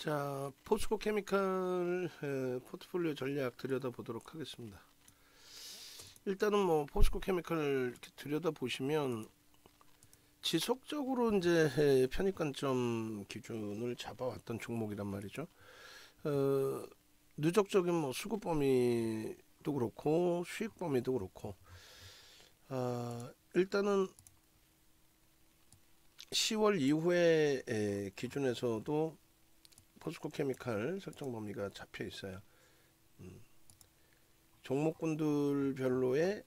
자, 포스코 케미칼 포트폴리오 전략 들여다보도록 하겠습니다. 일단은 뭐 포스코 케미칼을 이렇게 들여다보시면 지속적으로 이제 편입관점 기준을 잡아왔던 종목이란 말이죠. 누적적인 뭐 수급 범위도 그렇고 수익 범위도 그렇고, 일단은 10월 이후에 기준에서도 포스코 케미칼 설정 범위가 잡혀 있어요. 종목군들 별로의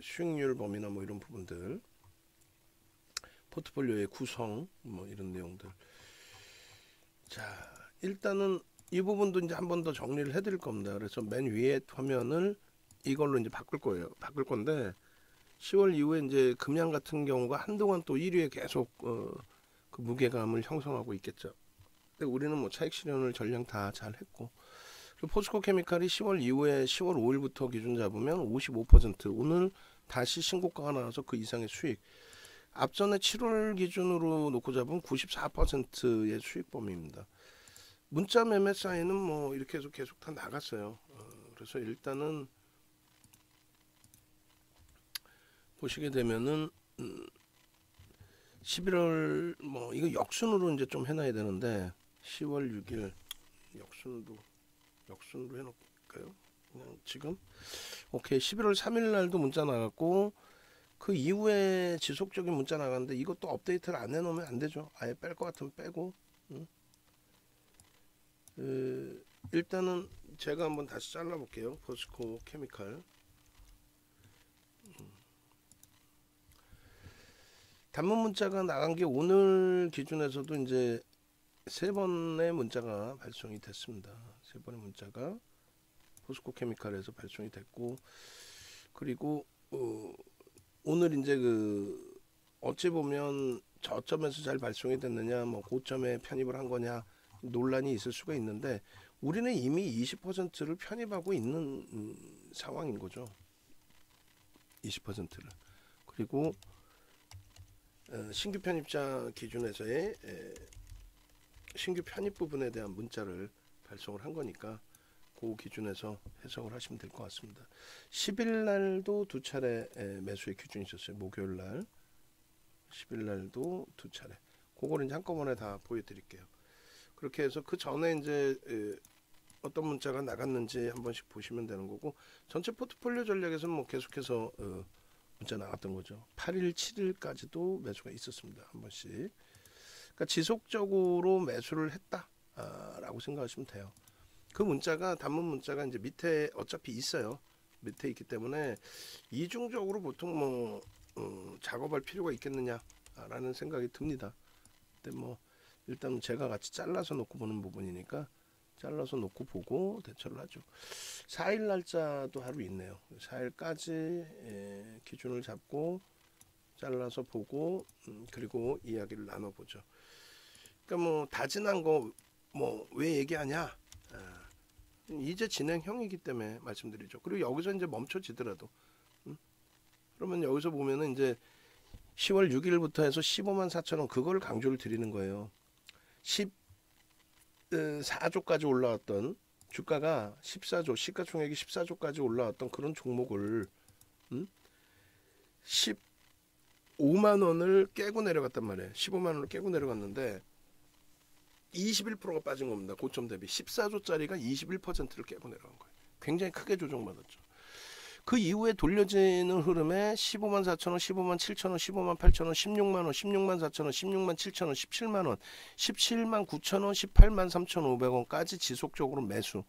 수익률 범위나 뭐 이런 부분들, 포트폴리오의 구성 뭐 이런 내용들. 자, 일단은 이 부분도 이제 한 번 더 정리를 해드릴 겁니다. 그래서 맨 위에 화면을 이걸로 이제 바꿀 거예요. 바꿀 건데 10월 이후에 이제 금양 같은 경우가 한동안 또 1위에 계속 그 무게감을 형성하고 있겠죠. 근데 우리는 뭐 차익 실현을 전량 다 잘 했고, 포스코 케미칼이 10월 이후에 10월 5일부터 기준 잡으면 55%, 오늘 다시 신고가가 나와서 그 이상의 수익. 앞전에 7월 기준으로 놓고 잡으면 94%의 수익 범위입니다. 문자 매매 사이는 뭐 이렇게 해서 계속 다 나갔어요. 그래서 일단은 보시게 되면은 11월 뭐 이거 역순으로 이제 좀 해놔야 되는데 10월 6일 역순으로 해놓을까요? 그냥 지금 오케이. 11월 3일 날도 문자 나갔고, 그 이후에 지속적인 문자 나갔는데 이것도 업데이트를 안 해놓으면 안 되죠. 아예 뺄 것 같으면 빼고. 일단은 제가 한번 다시 잘라볼게요. 포스코 케미칼. 단문 문자가 나간 게 오늘 기준에서도 이제 3번의 문자가 발송이 됐습니다. 3번의 문자가 포스코 케미칼에서 발송이 됐고, 그리고 오늘 이제 그 어찌 보면 저점에서 잘 발송이 됐느냐, 뭐 고점에 편입을 한 거냐 논란이 있을 수가 있는데, 우리는 이미 20%를 편입하고 있는 상황인 거죠. 20%를. 그리고 신규 편입자 기준에서의 신규 편입 부분에 대한 문자를 발송을 한 거니까 그 기준에서 해석을 하시면 될 것 같습니다. 10일 날도 두 차례 매수의 기준이 있었어요. 목요일 날 10일 날도 두 차례. 그거를 이제 한꺼번에 다 보여드릴게요. 그렇게 해서 그 전에 이제 어떤 문자가 나갔는지 한 번씩 보시면 되는 거고, 전체 포트폴리오 전략에서는 뭐 계속해서 문자 나왔던 거죠. 8일, 7일까지도 매수가 있었습니다. 한 번씩. 그러니까 지속적으로 매수를 했다라고 생각하시면 돼요. 그 문자가, 단문 문자가 이제 밑에 어차피 있어요. 밑에 있기 때문에 이중적으로 보통 뭐 작업할 필요가 있겠느냐라는 생각이 듭니다. 근데 뭐 일단 제가 같이 잘라서 놓고 보는 부분이니까 잘라서 놓고 보고 대처를 하죠. 4일 날짜도 하루 있네요. 4일까지 기준을 잡고 잘라서 보고, 그리고 이야기를 나눠보죠. 그러니까 뭐 다진한 거 뭐 왜 얘기하냐, 이제 진행형이기 때문에 말씀드리죠. 그리고 여기서 이제 멈춰지더라도, 그러면 여기서 보면은 이제 10월 6일부터 해서 15만 4천 원, 그걸 강조를 드리는 거예요. 14조까지 올라왔던, 주가가 14조, 시가총액이 14조까지 올라왔던 그런 종목을 15만 원을 깨고 내려갔단 말이에요. 15만 원을 깨고 내려갔는데 21%가 빠진 겁니다. 고점 대비 14조짜리가 21%를 깨고 내려간 거예요. 굉장히 크게 조정받았죠. 그 이후에 돌려지는 흐름에 15만 4천 원, 15만 7천 원, 15만 8천 원, 16만 원, 16만 4천 원, 16만 7천 원, 17만 원, 17만 9천 원, 18만 3,500원까지 지속적으로 매수.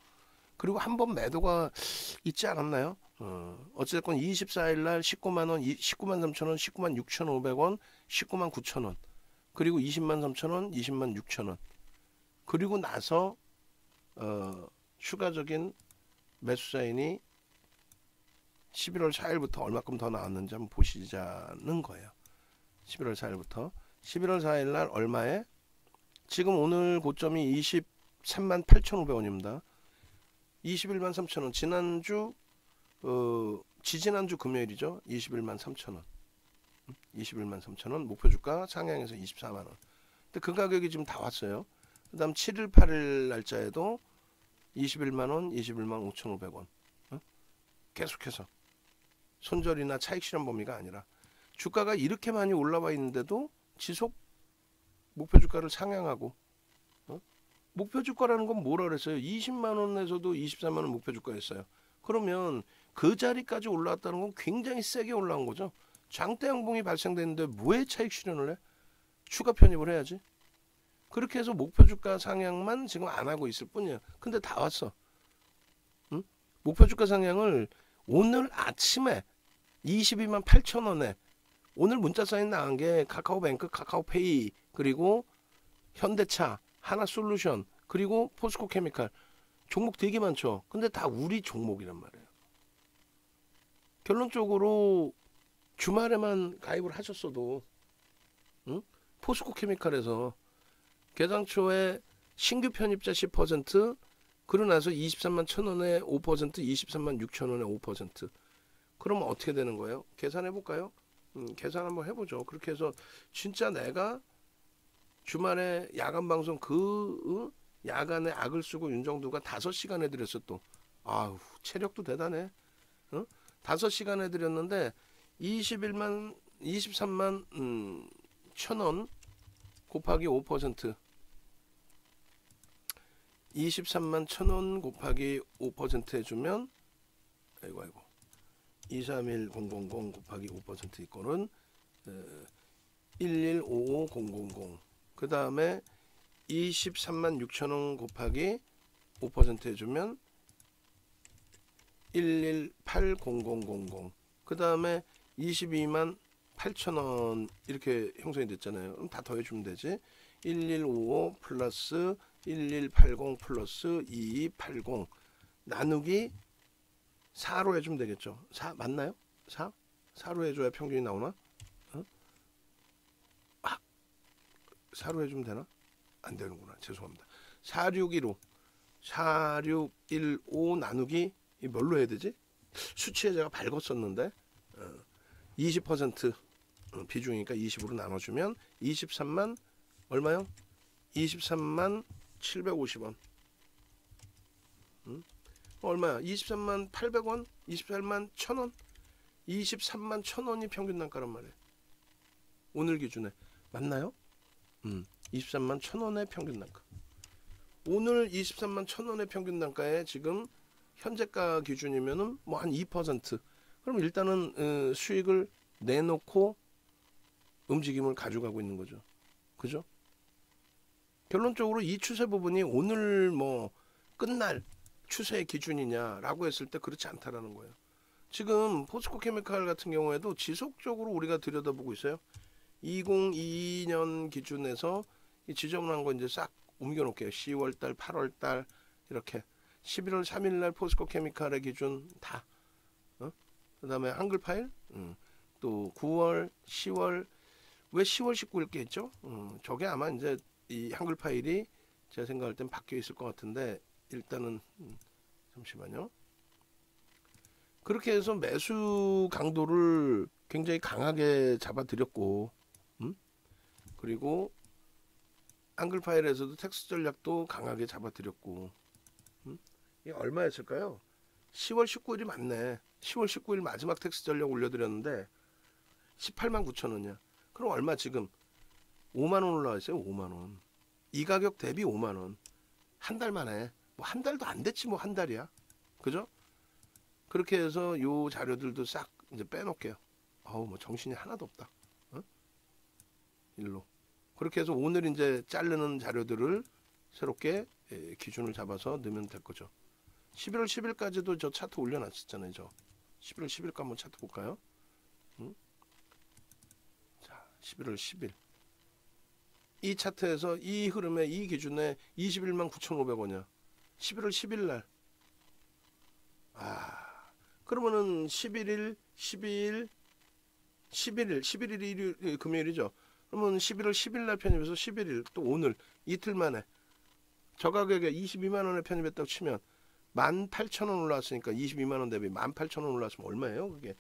그리고 한 번 매도가 있지 않았나요? 어쨌든 24일 날 19만 원, 19만 3천 원, 19만 6,500원, 19만 9천 원, 그리고 20만 3천 원, 20만 6천 원. 그리고 나서 추가적인 매수 사인이 11월 4일부터 얼마큼 더 나왔는지 한번 보시자는 거예요. 11월 4일부터 11월 4일 날 얼마에? 지금 오늘 고점이 23만 8,500원입니다. 21만 3천원. 지난주 지지난주 금요일이죠. 21만 3천원. 21만 3천원. 목표 주가 상향해서 24만원. 근데 그 가격이 지금 다 왔어요. 그 다음 7일 8일 날짜에도 21만원 21만 5,500원. 계속해서 손절이나 차익 실현 범위가 아니라 주가가 이렇게 많이 올라와 있는데도 지속 목표 주가를 상향하고, 목표 주가라는 건 뭐라 그랬어요? 20만원에서도 24만원 목표 주가였어요. 그러면 그 자리까지 올라왔다는 건 굉장히 세게 올라온 거죠. 장대 양봉이 발생됐는데 왜 차익 실현을 해? 추가 편입을 해야지. 그렇게 해서 목표 주가 상향만 지금 안 하고 있을 뿐이에요. 근데 다 왔어. 응? 목표 주가 상향을 오늘 아침에 22만 8천 원에 오늘 문자 사인 나간 게 카카오뱅크, 카카오페이, 그리고 현대차, 하나솔루션, 그리고 포스코케미칼. 종목 되게 많죠. 근데 다 우리 종목이란 말이에요. 결론적으로 주말에만 가입을 하셨어도, 응? 포스코케미칼에서 개당초에 신규 편입자 10%, 그러고 나서 23만 1,000원에 5%, 23만 6,000원에 5%. 그러면 어떻게 되는 거예요? 계산해 볼까요? 계산 한번 해보죠. 그렇게 해서 진짜 내가 주말에 야간 방송 야간에 악을 쓰고 윤정두가 5시간 해드렸어 또. 아우 체력도 대단해. 5시간 해드렸는데 23만 1,000원 곱하기 5%. 23만 1,000원 곱하기 5% 해주면 아이고 231000 곱하기 5% 이거는 1155000. 그 다음에 23만 6천원 곱하기 5% 해주면 1180000. 그 다음에 22만 8천원 이렇게 형성이 됐잖아요. 그럼 다 더해주면 되지. 1155 플러스 1180 플러스 2280 나누기 4로 해주면 되겠죠. 4 맞나요? 4? 4로 해줘야 평균이 나오나? 4로 해주면 되나? 안 되는구나. 죄송합니다. 4615 나누기 뭘로 해야 되지? 수치에 제가 밝았었는데 20% 비중이니까 20으로 나눠주면 23만 얼마요? 23만 750원. 얼마야? 23만 800원? 28만 1000원? 23만 1000원이 평균 단가란 말이에요. 오늘 기준에. 맞나요? 23만 1000원의 평균 단가. 오늘 23만 1000원의 평균 단가에 지금 현재가 기준이면은 뭐 한 2%. 그럼 일단은 수익을 내놓고 움직임을 가져가고 있는 거죠. 그죠? 결론적으로 이 추세 부분이 오늘 뭐 끝날 추세의 기준이냐라고 했을 때 그렇지 않다라는 거예요. 지금 포스코케미칼 같은 경우에도 지속적으로 우리가 들여다보고 있어요. 2022년 기준에서 이 지정한 거 이제 싹 옮겨놓을게요. 10월달, 8월달 이렇게 11월 3일날 포스코케미칼의 기준 다. 그 다음에 한글 파일, 또 9월, 10월, 왜 10월 19일 게 있죠? 저게 아마 이제 이 한글 파일이 제가 생각할 땐 바뀌어 있을 것 같은데 일단은 잠시만요. 그렇게 해서 매수 강도를 굉장히 강하게 잡아드렸고, 그리고 한글 파일에서도 텍스트 전략도 강하게 잡아드렸고, 이게 얼마였을까요? 10월 19일이 맞네. 10월 19일 마지막 텍스트 전략 올려드렸는데 18만 9천 원이야. 그럼 얼마 지금? 5만 원 올라와 있어요. 5만 원. 이 가격 대비 5만 원. 한 달 만에. 뭐 한 달도 안 됐지 뭐 한 달이야. 그죠? 그렇게 해서 요 자료들도 싹 이제 빼놓을게요. 어우 뭐 정신이 하나도 없다. 일로. 그렇게 해서 오늘 이제 자르는 자료들을 새롭게 기준을 잡아서 넣으면 될 거죠. 11월 10일까지도 저 차트 올려놨었잖아요. 저 11월 10일까 한번 차트 볼까요? 자, 11월 10일. 이 차트에서 이 흐름에 이 기준에 21만 9,500원이야. 11월 10일 날. 그러면은 11일, 12일, 11일이 일요일, 금요일이죠. 그러면 11월 10일 날 편입해서 11일 또 오늘 이틀 만에 저 가격에 22만 원에 편입했다고 치면 18,000원 올라왔으니까 22만 원 대비 18,000원 올라왔으면 얼마예요? 그게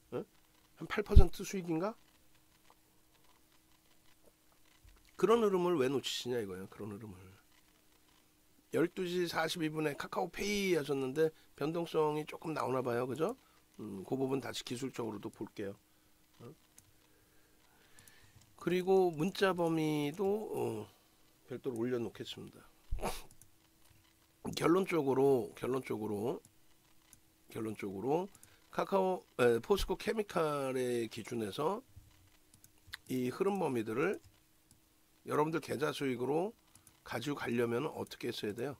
한 8% 수익인가? 그런 흐름을 왜 놓치시냐 이거예요. 그런 흐름을. 12시 42분에 카카오페이 하셨는데 변동성이 조금 나오나 봐요. 그죠? 그 부분 다시 기술적으로도 볼게요. 그리고 문자 범위도 별도로 올려놓겠습니다. 결론적으로 포스코 케미칼의 기준에서 이 흐름 범위들을 여러분들 계좌 수익으로 가지고 가려면 어떻게 했어야 돼요?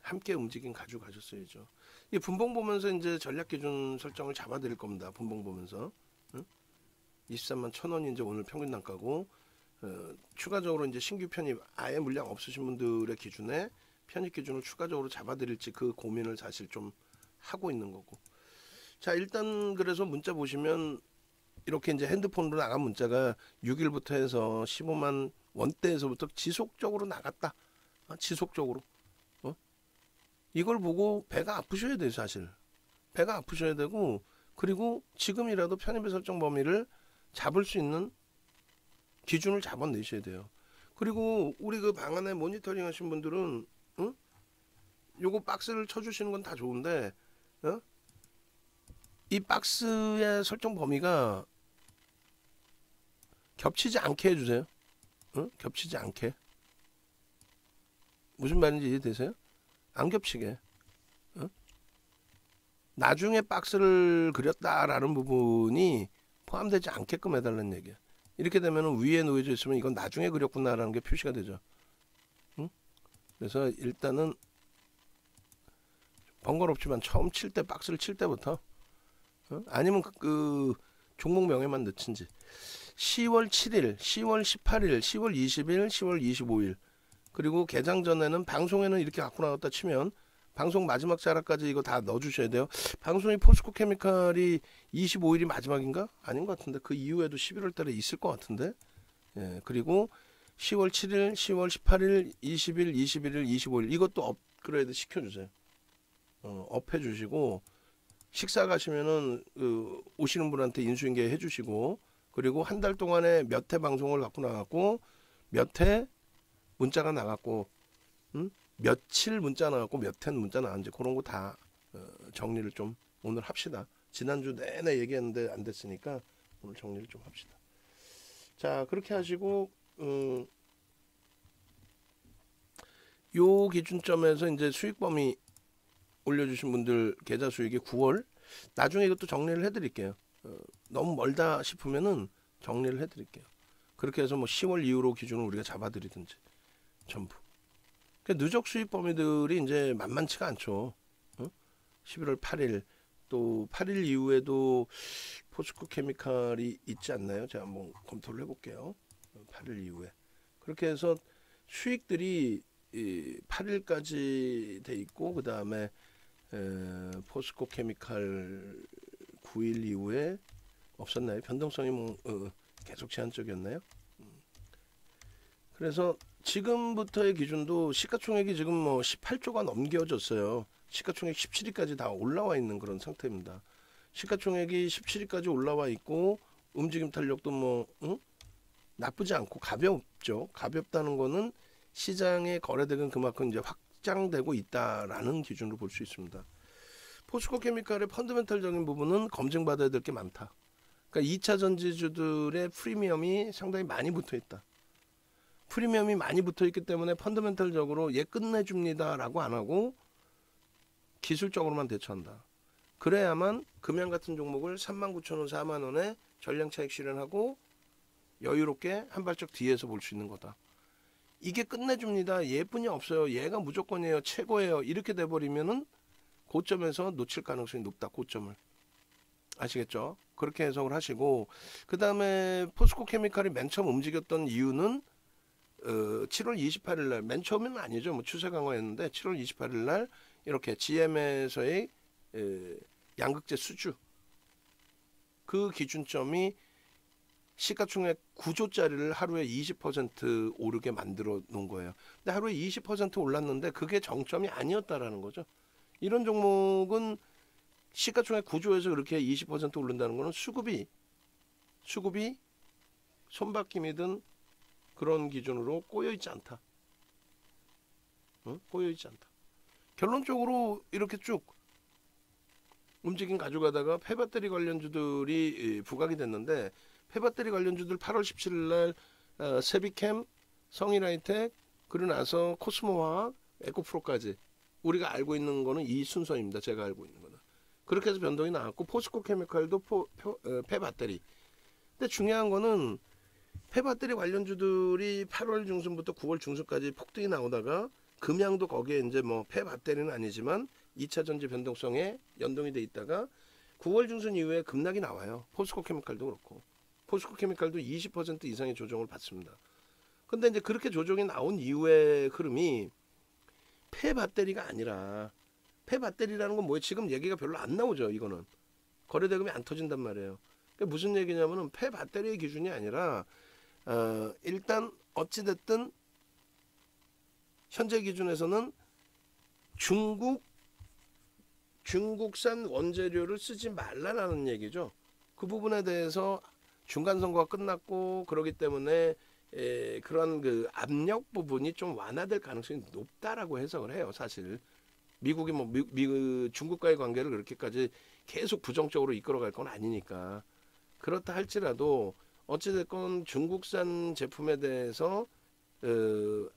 함께 움직임 가지고 가셨어야죠. 이 분봉 보면서 이제 전략 기준 설정을 잡아 드릴 겁니다. 분봉 보면서 23만 1,000원이 이제 오늘 평균 단가고, 추가적으로 이제 신규 편입 아예 물량 없으신 분들의 기준에 편입 기준을 추가적으로 잡아 드릴지 그 고민을 사실 좀 하고 있는 거고. 자, 일단 그래서 문자 보시면 이렇게 이제 핸드폰으로 나간 문자가 6일부터 해서 15만 원대에서부터 지속적으로 나갔다. 지속적으로. 이걸 보고 배가 아프셔야 돼요, 사실. 배가 아프셔야 되고, 그리고 지금이라도 편입의 설정 범위를 잡을 수 있는 기준을 잡아내셔야 돼요. 그리고 우리 그 방 안에 모니터링 하신 분들은 요거 박스를 쳐주시는 건 다 좋은데, 이 박스의 설정 범위가 겹치지 않게 해주세요. 겹치지 않게. 무슨 말인지 이해되세요? 안 겹치게. 나중에 박스를 그렸다라는 부분이 포함되지 않게끔 해달라는 얘기야. 이렇게 되면 위에 놓여져 있으면 이건 나중에 그렸구나라는 게 표시가 되죠. 그래서 일단은 번거롭지만 처음 칠 때, 박스를 칠 때부터 아니면 그 종목명에만 넣든지 10월 7일, 10월 18일, 10월 20일, 10월 25일 그리고 개장 전에는 방송에는 이렇게 갖고 나왔다 치면 방송 마지막 자락까지 이거 다 넣어주셔야 돼요. 방송이 포스코 케미칼이 25일이 마지막인가? 아닌 것 같은데 그 이후에도 11월 달에 있을 것 같은데. 예, 그리고 10월 7일, 10월 18일, 20일, 21일, 25일 이것도 업그레이드 시켜주세요. 업해주시고 식사 가시면은 오시는 분한테 인수인계 해주시고 그리고 한 달 동안에 몇 회 방송을 갖고 나갔고 몇 회 문자가 나갔고 며칠 문자 나갔고 몇 회 문자 나갔는지 그런 거 다 정리를 좀 오늘 합시다. 지난주 내내 얘기했는데 안 됐으니까 오늘 정리를 좀 합시다. 자, 그렇게 하시고 요 기준점에서 이제 수익 범위 올려주신 분들 계좌 수익이 9월 나중에 이것도 정리를 해드릴게요. 너무 멀다 싶으면은 정리를 해드릴게요. 그렇게 해서 뭐 10월 이후로 기준을 우리가 잡아드리든지 전부. 그러니까 누적 수익 범위들이 이제 만만치가 않죠. 11월 8일 또 8일 이후에도 포스코 케미칼이 있지 않나요? 제가 한번 검토를 해볼게요. 8일 이후에 그렇게 해서 수익들이 8일까지 돼 있고 그 다음에 포스코 케미칼 9일 이후에 없었나요? 변동성이 뭐 계속 제한적이었나요? 그래서 지금부터의 기준도 시가총액이 지금 뭐 18조가 넘겨졌어요. 시가총액 17위까지 다 올라와 있는 그런 상태입니다. 시가총액이 17위까지 올라와 있고 움직임 탄력도 뭐 나쁘지 않고 가볍죠. 가볍다는 거는 시장의 거래대금 그만큼 이제 확장되고 있다라는 기준으로 볼 수 있습니다. 포스코 케미칼의 펀더멘탈적인 부분은 검증받아야 될 게 많다. 그러니까 2차 전지주들의 프리미엄이 상당히 많이 붙어 있다. 프리미엄이 많이 붙어 있기 때문에 펀더멘탈적으로 얘 끝내줍니다라고 안 하고 기술적으로만 대처한다. 그래야만 금양 같은 종목을 39,000원, 4만 원에 전량 차익 실현하고 여유롭게 한 발짝 뒤에서 볼 수 있는 거다. 이게 끝내줍니다. 얘뿐이 없어요. 얘가 무조건이에요. 최고예요. 이렇게 돼버리면은 고점에서 놓칠 가능성이 높다. 고점을. 아시겠죠? 그렇게 해석을 하시고 그 다음에 포스코 케미칼이 맨 처음 움직였던 이유는 7월 28일 날 맨 처음은 아니죠. 뭐 추세 강화였는데 7월 28일 날 이렇게 GM에서의 양극재 수주 그 기준점이 시가총액 9조짜리를 하루에 20% 오르게 만들어 놓은 거예요. 근데 하루에 20% 올랐는데 그게 정점이 아니었다라는 거죠. 이런 종목은 시가총액 9조에서 그렇게 20% 오른다는 거는 수급이 손바뀜이든 그런 기준으로 꼬여 있지 않다. 꼬여 있지 않다. 결론적으로 이렇게 쭉 움직임 가져가다가 폐배터리 관련주들이 부각이 됐는데, 폐배터리 관련주들 8월 17일 날 세비캠, 성일하이텍, 그리고 나서 코스모화학, 에코프로까지 우리가 알고 있는 거는 이 순서입니다. 제가 알고 있는 거는. 그렇게 해서 변동이 나왔고, 포스코 케미칼도 폐배터리. 근데 중요한 거는 폐배터리 관련주들이 8월 중순부터 9월 중순까지 폭등이 나오다가 금양도 거기에 이제 뭐 폐배터리는 아니지만 2차 전지 변동성에 연동이 돼 있다가 9월 중순 이후에 급락이 나와요. 포스코 케미칼도 그렇고. 포스코 케미칼도 20% 이상의 조정을 받습니다. 근데 이제 그렇게 조정이 나온 이후의 흐름이 폐배터리가 아니라, 폐배터리라는 건 뭐예요? 지금 얘기가 별로 안 나오죠. 이거는 거래대금이 안 터진단 말이에요. 그러니까 무슨 얘기냐면은 폐배터리의 기준이 아니라 일단 어찌됐든 현재 기준에서는 중국산 원재료를 쓰지 말라라는 얘기죠. 그 부분에 대해서 중간 선거가 끝났고 그러기 때문에 그런 그 압력 부분이 좀 완화될 가능성이 높다라고 해석을 해요. 사실 미국이 뭐 중국과의 관계를 그렇게까지 계속 부정적으로 이끌어갈 건 아니니까. 그렇다 할지라도 어찌됐건 중국산 제품에 대해서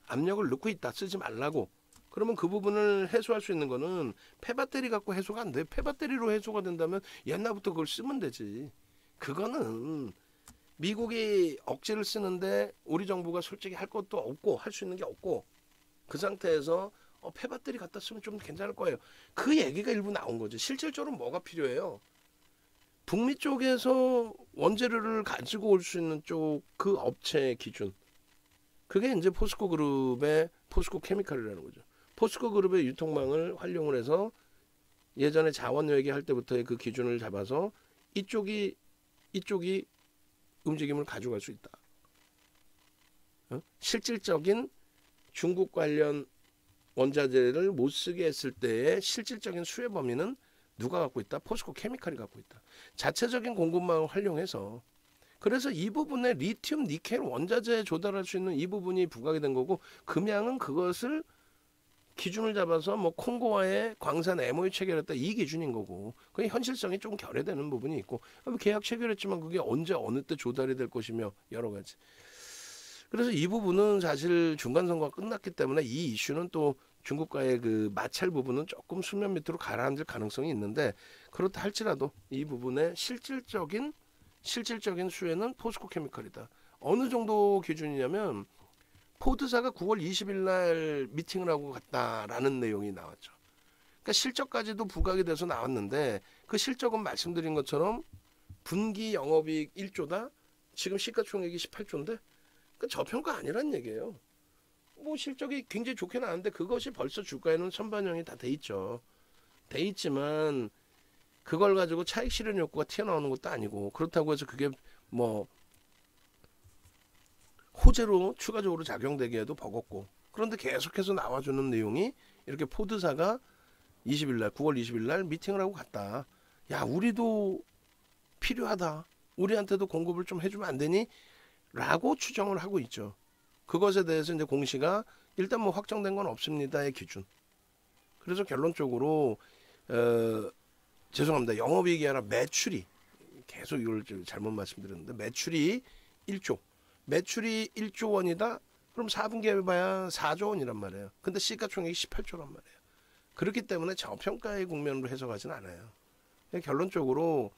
압력을 넣고 있다, 쓰지 말라고. 그러면 그 부분을 해소할 수 있는 거는 폐배터리 갖고 해소가 안 돼. 폐배터리로 해소가 된다면 옛날부터 그걸 쓰면 되지. 그거는 미국이 억지를 쓰는데 우리 정부가 솔직히 할 것도 없고 할 수 있는 게 없고, 그 상태에서 폐배터리 갖다 쓰면 좀 괜찮을 거예요. 그 얘기가 일부 나온 거죠. 실질적으로 뭐가 필요해요? 북미 쪽에서 원재료를 가지고 올 수 있는 쪽 그 업체 기준, 그게 이제 포스코 그룹의 포스코 케미칼이라는 거죠. 포스코 그룹의 유통망을 활용을 해서 예전에 자원 얘기할 때부터의 그 기준을 잡아서 이쪽이 움직임을 가져갈 수 있다. 실질적인 중국 관련 원자재를 못 쓰게 했을 때의 실질적인 수혜 범위는 누가 갖고 있다? 포스코 케미칼이 갖고 있다. 자체적인 공급망을 활용해서, 그래서 이 부분에 리튬, 니켈 원자재 조달할 수 있는 이 부분이 부각이 된 거고, 금양은 그것을 기준을 잡아서 뭐 콩고와의 광산 MOU 체결했다, 이 기준인 거고, 그 현실성이 좀 결여되는 부분이 있고, 계약 체결했지만 그게 언제 어느 때 조달이 될 것이며 여러 가지. 그래서 이 부분은 사실 중간 선거가 끝났기 때문에 이 이슈는 또 중국과의 그 마찰 부분은 조금 수면 밑으로 가라앉을 가능성이 있는데, 그렇다 할지라도 이 부분의 실질적인 수혜는 포스코 케미칼이다. 어느 정도 기준이냐면 포드사가 9월 20일 날 미팅을 하고 갔다라는 내용이 나왔죠. 그러니까 실적까지도 부각이 돼서 나왔는데, 그 실적은 말씀드린 것처럼 분기 영업이익 1조다. 지금 시가총액이 18조인데 그러니까 저평가 아니란 얘기예요. 뭐 실적이 굉장히 좋게 나왔는데 그것이 벌써 주가에는 선반영이 다 돼 있죠. 돼 있지만 그걸 가지고 차익 실현 욕구가 튀어나오는 것도 아니고, 그렇다고 해서 그게 뭐 호재로 추가적으로 작용되기에도 버겁고, 그런데 계속해서 나와주는 내용이 이렇게 포드사가 20일날 9월 20일날 미팅을 하고 갔다. 야, 우리도 필요하다. 우리한테도 공급을 좀 해주면 안 되니? 라고 추정을 하고 있죠. 그것에 대해서 이제 공시가 일단 뭐 확정된 건 없습니다의 기준. 그래서 결론적으로 죄송합니다. 영업이익이 아니라 매출이, 계속 이걸 잘못 말씀드렸는데, 매출이 1조. 매출이 1조 원이다. 그럼 4분기 해봐야 4조 원이란 말이에요. 근데 시가총액이 18조란 말이에요. 그렇기 때문에 저평가의 국면으로 해석하진 않아요. 결론적으로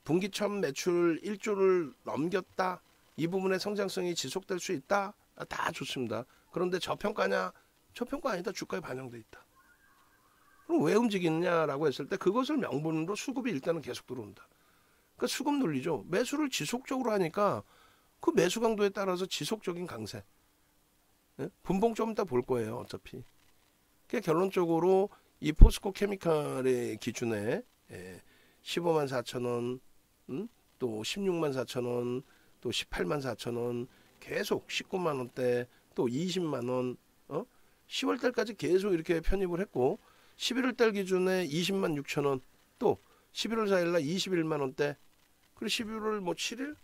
분기 첫 매출 1조를 넘겼다. 이 부분의 성장성이 지속될 수 있다. 다 좋습니다. 그런데 저평가냐? 저평가 아니다. 주가에 반영돼 있다. 그럼 왜 움직이느냐라고 했을 때 그것을 명분으로 수급이 일단은 계속 들어온다. 그러니까 수급 논리죠. 매수를 지속적으로 하니까 그 매수 강도에 따라서 지속적인 강세. 예? 분봉 좀 이따 볼 거예요. 어차피. 그러니까 결론적으로 이 포스코 케미칼의 기준에 15만 4천 원, 또 16만 4천 원, 또 18만 4천 원, 계속 19만 원대, 또 20만 원, 10월 달까지 계속 이렇게 편입을 했고, 11월 달 기준에 20만 6천 원, 또 11월 4일 날 21만 원대, 그리고 11월 뭐 7일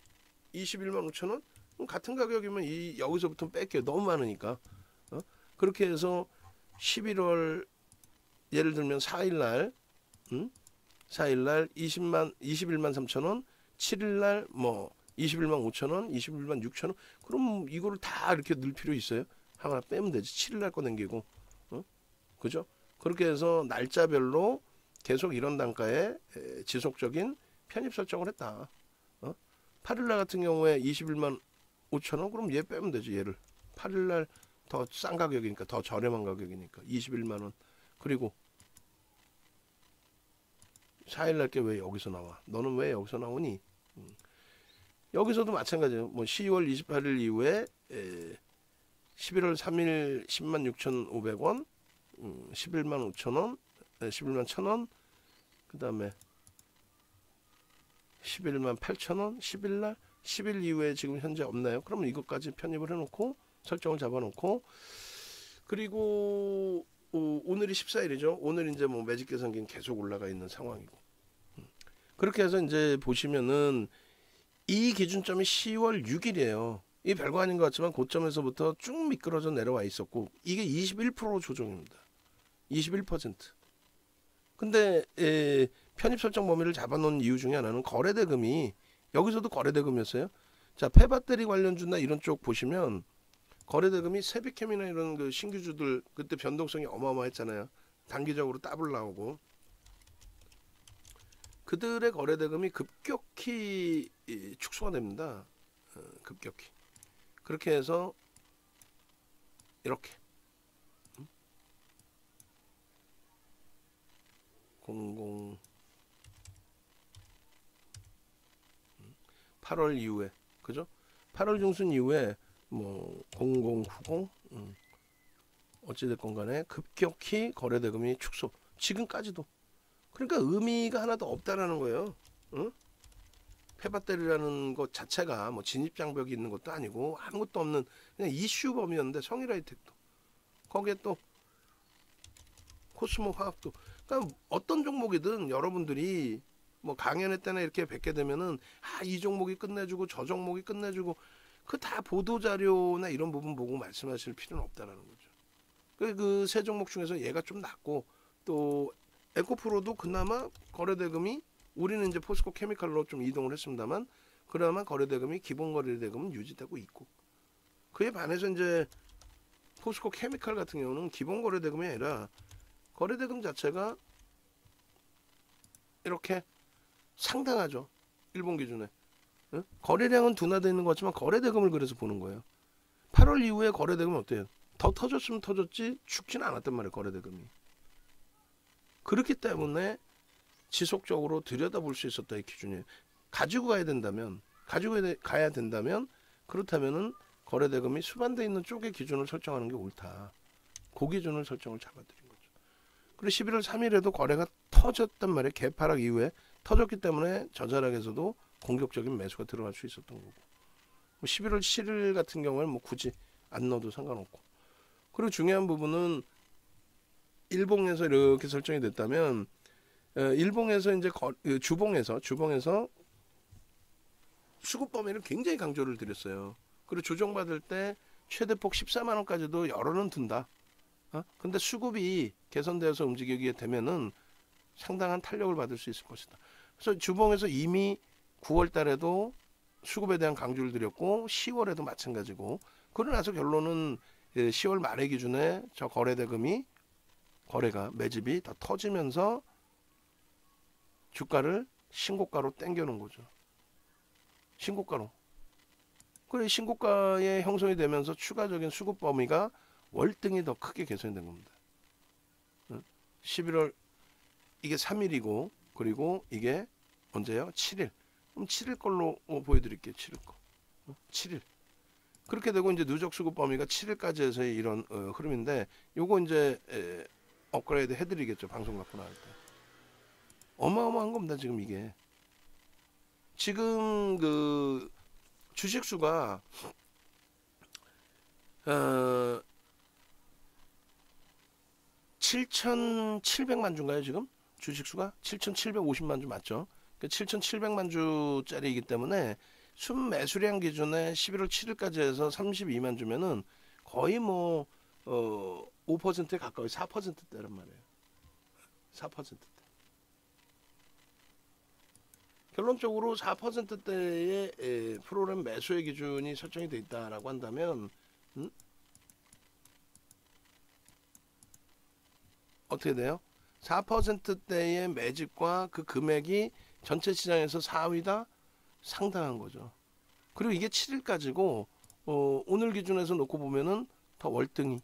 21만 5천 원, 같은 가격이면 여기서부터 뺄게요. 너무 많으니까. 그렇게 해서 11월 예를 들면 4일날 4일날 21만 3천원, 7일날 뭐 21만 5천원, 21만 6천원. 그럼 이거를 다 이렇게 넣을 필요 있어요? 하나 빼면 되지. 7일날 거 남기고, 그죠? 그렇게 해서 날짜별로 계속 이런 단가에 지속적인 편입 설정을 했다. 8일날 같은 경우에 21만 5천원, 그럼 얘 빼면 되지. 얘를 8일날 더 싼 가격이니까, 더 저렴한 가격이니까 21만원. 그리고 4일날 게 왜 여기서 나와? 너는 왜 여기서 나오니? 여기서도 마찬가지예요. 뭐 10월 28일 이후에 11월 3일 10만 6,500원, 11만 5천원, 11만 1천원, 그 다음에 11만 8천원, 10일날, 10일 이후에 지금 현재 없나요? 그러면 이것까지 편입을 해놓고 설정을 잡아놓고, 그리고 오늘이 14일이죠. 오늘 이제 뭐 매직 계산기는 계속 올라가 있는 상황이고, 그렇게 해서 이제 보시면은 이 기준점이 10월 6일이에요. 이 별거 아닌 것 같지만 고점에서부터 쭉 미끄러져 내려와 있었고, 이게 21% 조정입니다. 21%. 근데 편입 설정 범위를 잡아놓은 이유 중에 하나는 거래대금이, 여기서도 거래대금이었어요. 자, 폐배터리 관련주나 이런 쪽 보시면 거래대금이 세비캠이나 이런 그 신규주들 그때 변동성이 어마어마했잖아요. 단기적으로 더블 나오고, 그들의 거래대금이 급격히 축소가 됩니다. 급격히. 그렇게 해서 이렇게 8월 이후에, 그죠? 8월 중순 이후에 뭐 0090 어찌됐건 간에 급격히 거래대금이 축소. 지금까지도. 그러니까 의미가 하나도 없다라는 거예요. 폐배터리라는 것 자체가 뭐 진입장벽이 있는 것도 아니고 아무것도 없는 그냥 이슈 범위였는데, 성일하이텍도 거기에 또 코스모 화학도, 그러니까 어떤 종목이든 여러분들이 뭐 강연회 때나 이렇게 뵙게 되면은 이 종목이 끝내주고 저 종목이 끝내주고, 그 다 보도자료나 이런 부분 보고 말씀하실 필요는 없다라는 거죠. 그 세 종목 중에서 얘가 좀 낫고, 또 에코프로도 그나마 거래대금이, 우리는 이제 포스코 케미칼로 좀 이동을 했습니다만 그나마 거래대금이, 기본 거래대금은 유지되고 있고, 그에 반해서 이제 포스코 케미칼 같은 경우는 기본 거래대금이 아니라 거래대금 자체가 이렇게 상당하죠. 일본 기준에. 거래량은 둔화되어 있는 것 같지만 거래대금을 그래서 보는 거예요. 8월 이후에 거래대금은 어때요? 더 터졌으면 터졌지 죽지는 않았단 말이에요. 거래대금이. 그렇기 때문에 지속적으로 들여다볼 수 있었다, 이 기준이에요. 가지고 가야 된다면, 그렇다면은 거래대금이 수반되어 있는 쪽의 기준을 설정하는 게 옳다. 그 기준을 설정을 잡아드린 거죠. 그리고 11월 3일에도 거래가 터졌단 말이에요. 개파락 이후에 터졌기 때문에 저자락에서도 공격적인 매수가 들어갈 수 있었던 거고, 11월 7일 같은 경우에는 뭐 굳이 안 넣어도 상관없고, 그리고 중요한 부분은 일봉에서 이렇게 설정이 됐다면, 일봉에서 이제 주봉에서 수급 범위를 굉장히 강조를 드렸어요. 그리고 조정받을 때 최대폭 14만 원까지도 열어는 둔다. 근데 수급이 개선되어서 움직이게 되면은 상당한 탄력을 받을 수 있을 것이다. 그래서 주봉에서 이미 9월 달에도 수급에 대한 강조를 드렸고 10월에도 마찬가지고, 그러고 나서 결론은 10월 말의 기준에 저 거래가 매집이 더 터지면서 주가를 신고가로 당겨놓은 거죠. 신고가로. 그래, 신고가에 형성이 되면서 추가적인 수급 범위가 월등히 더 크게 개선된 겁니다. 11월 이게 3일이고, 그리고 이게 언제요? 7일. 그럼 7일 걸로 보여드릴게요. 7일 거. 7일. 그렇게 되고 이제 누적 수급 범위가 7일까지 해서의 이런 흐름인데, 요거 이제 업그레이드 해드리겠죠. 방송 갖고 나갈 때. 어마어마한 겁니다. 지금 이게. 지금 그 주식 수가 7,700만 주인가요? 지금 주식 수가 7,750만 주 맞죠? 7,700만 주짜리이기 때문에 순매수량 기준에 11월 7일까지 해서 32만 주면은 거의 뭐 5%에 가까이 4%대란 말이에요. 4%대. 결론적으로 4%대의 프로그램 매수의 기준이 설정이 돼 있다라고 한다면 어떻게 돼요? 4%대의 매집과 그 금액이 전체 시장에서 4위다? 상당한 거죠. 그리고 이게 7일까지고 오늘 기준에서 놓고 보면은 더 월등히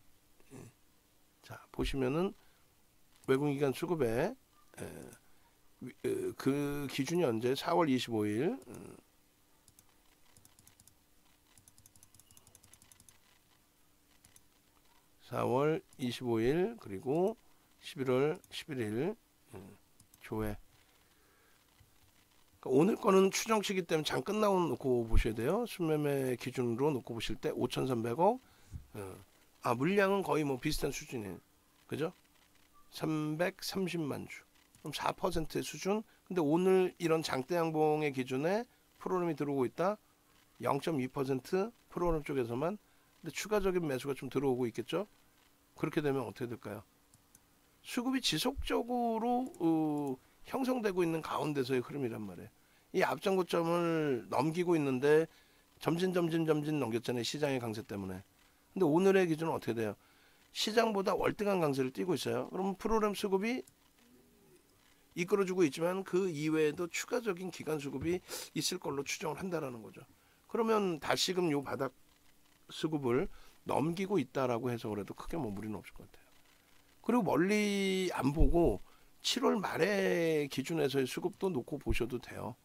자 보시면은 외국인기관 수급에 그 기준이 언제 4월 25일 4월 25일 그리고 11월 11일 조회. 그러니까 오늘 거는 추정치기 때문에 장 끝나고 놓고 보셔야 돼요. 순매매 기준으로 놓고 보실 때 5,300억. 물량은 거의 뭐 비슷한 수준이에요. 그죠? 330만 주. 그럼 4%의 수준. 근데 오늘 이런 장대 양봉의 기준에 프로그램이 들어오고 있다. 0.2% 프로그램 쪽에서만. 근데 추가적인 매수가 좀 들어오고 있겠죠? 그렇게 되면 어떻게 될까요? 수급이 지속적으로 형성되고 있는 가운데서의 흐름이란 말이에요. 이 앞전 고점을 넘기고 있는데 점진 넘겼잖아요. 시장의 강세 때문에. 근데 오늘의 기준은 어떻게 돼요? 시장보다 월등한 강세를 띠고 있어요. 그럼 프로그램 수급이 이끌어주고 있지만 그 이외에도 추가적인 기간 수급이 있을 걸로 추정을 한다라는 거죠. 그러면 다시금 요 바닥 수급을 넘기고 있다라고 해석을 해도 크게 뭐 무리는 없을 것 같아요. 그리고 멀리 안 보고 7월 말에 기준에서의 수급도 놓고 보셔도 돼요.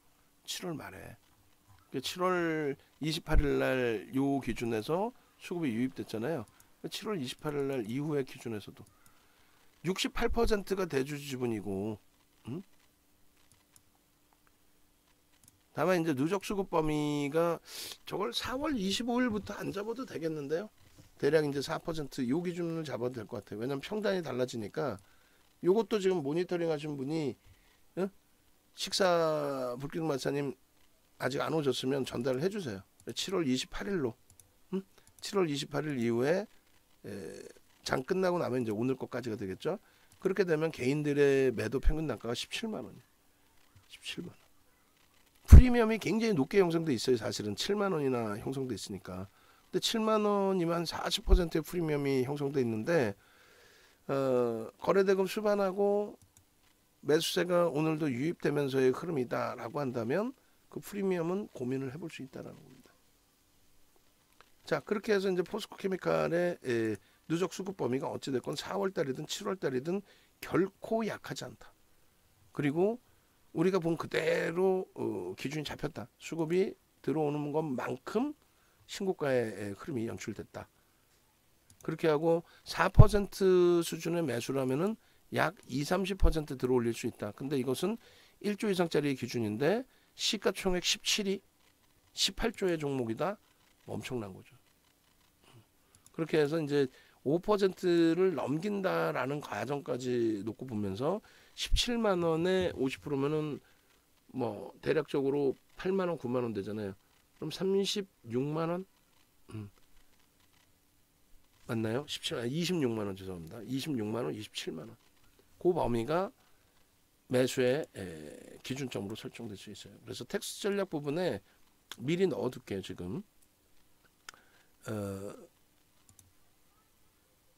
7월 말에. 7월 28일 날 요 기준에서 수급이 유입됐잖아요. 7월 28일 날 이후의 기준에서도 68%가 대주 지분이고 다만 이제 누적 수급 범위가 저걸 4월 25일부터 안 잡아도 되겠는데요. 대략 이제 4%요 기준을 잡아도 될 것 같아요. 왜냐면 평단이 달라지니까 요것도 지금 모니터링 하신 분이 식사 불기둥 마사님 아직 안 오셨으면 전달을 해주세요. 7월 28일로 7월 28일 이후에 장 끝나고 나면 이제 오늘 것까지가 되겠죠. 그렇게 되면 개인들의 매도 평균 단가가 17만 원이에요. 17만 원. 프리미엄이 굉장히 높게 형성돼 있어요. 사실은 7만 원이나 형성돼 있으니까. 근데 7만 원이면 40%의 프리미엄이 형성돼 있는데 거래대금 수반하고 매수세가 오늘도 유입되면서의 흐름이다라고 한다면 그 프리미엄은 고민을 해볼 수 있다라는 겁니다. 자, 그렇게 해서 이제 포스코 케미칼의 누적 수급 범위가 어찌됐건 4월달이든 7월달이든 결코 약하지 않다. 그리고 우리가 본 그대로 기준이 잡혔다. 수급이 들어오는 것만큼 신고가의 흐름이 연출됐다. 그렇게 하고 4% 수준의 매수라면은 약 20-30% 들어올릴 수 있다. 근데 이것은 1조 이상짜리 기준인데 시가총액 17이 18조의 종목이다. 엄청난 거죠. 그렇게 해서 이제 5%를 넘긴다라는 과정까지 놓고 보면서 17만 원에 50%면은 뭐 대략적으로 8만 원, 9만 원 되잖아요. 그럼 36만 원? 맞나요? 26만 원 죄송합니다. 26만 원, 27만 원. 그 범위가 매수의 기준점으로 설정될 수 있어요. 그래서 텍스 전략 부분에 미리 넣어둘게요. 지금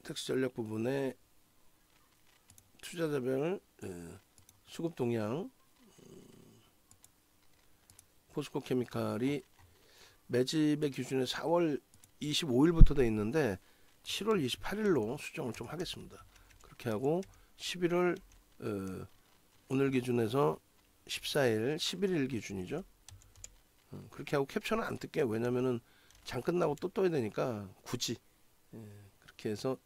텍스 전략 부분에 투자자별 수급 동향 포스코 케미칼이 매집의 기준에 4월 25일부터 돼 있는데 7월 28일로 수정을 좀 하겠습니다. 그렇게 하고 11월 오늘 기준에서 14일, 11일 기준이죠. 그렇게 하고 캡처는 안 뜰게요. 왜냐면은 장 끝나고 또 떠야 되니까 굳이 그렇게 해서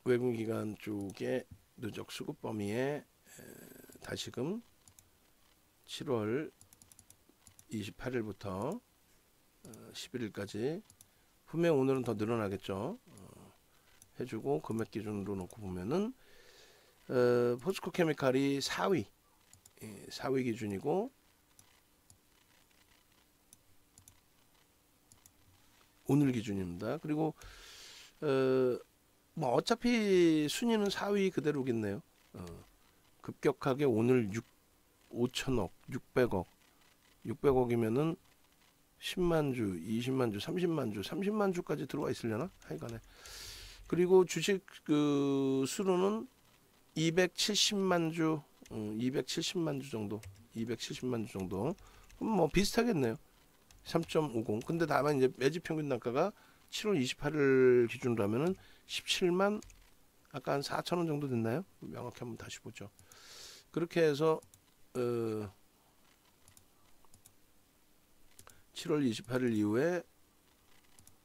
외국기관 쪽에 누적 수급 범위에 다시금 7월 28일부터 11일까지 분명 오늘은 더 늘어나겠죠. 해주고 금액 기준으로 놓고 보면은 포스코 케미칼이 4위 기준이고 오늘 기준입니다. 그리고 뭐 어차피 순위는 4위 그대로겠네요. 급격하게 오늘 5천억, 600억이면은 10만 주, 20만 주, 30만 주, 30만 주까지 들어와 있으려나? 하여간에. 그리고 주식 그 수로는 270만 주, 270만 주 정도, 270만 주 정도. 뭐 비슷하겠네요. 3.50. 근데 다만 이제 매집 평균 단가가 7월 28일 기준으로 하면은 17만 아까 한 4천 원 정도 됐나요? 명확히 한번 다시 보죠. 그렇게 해서 7월 28일 이후에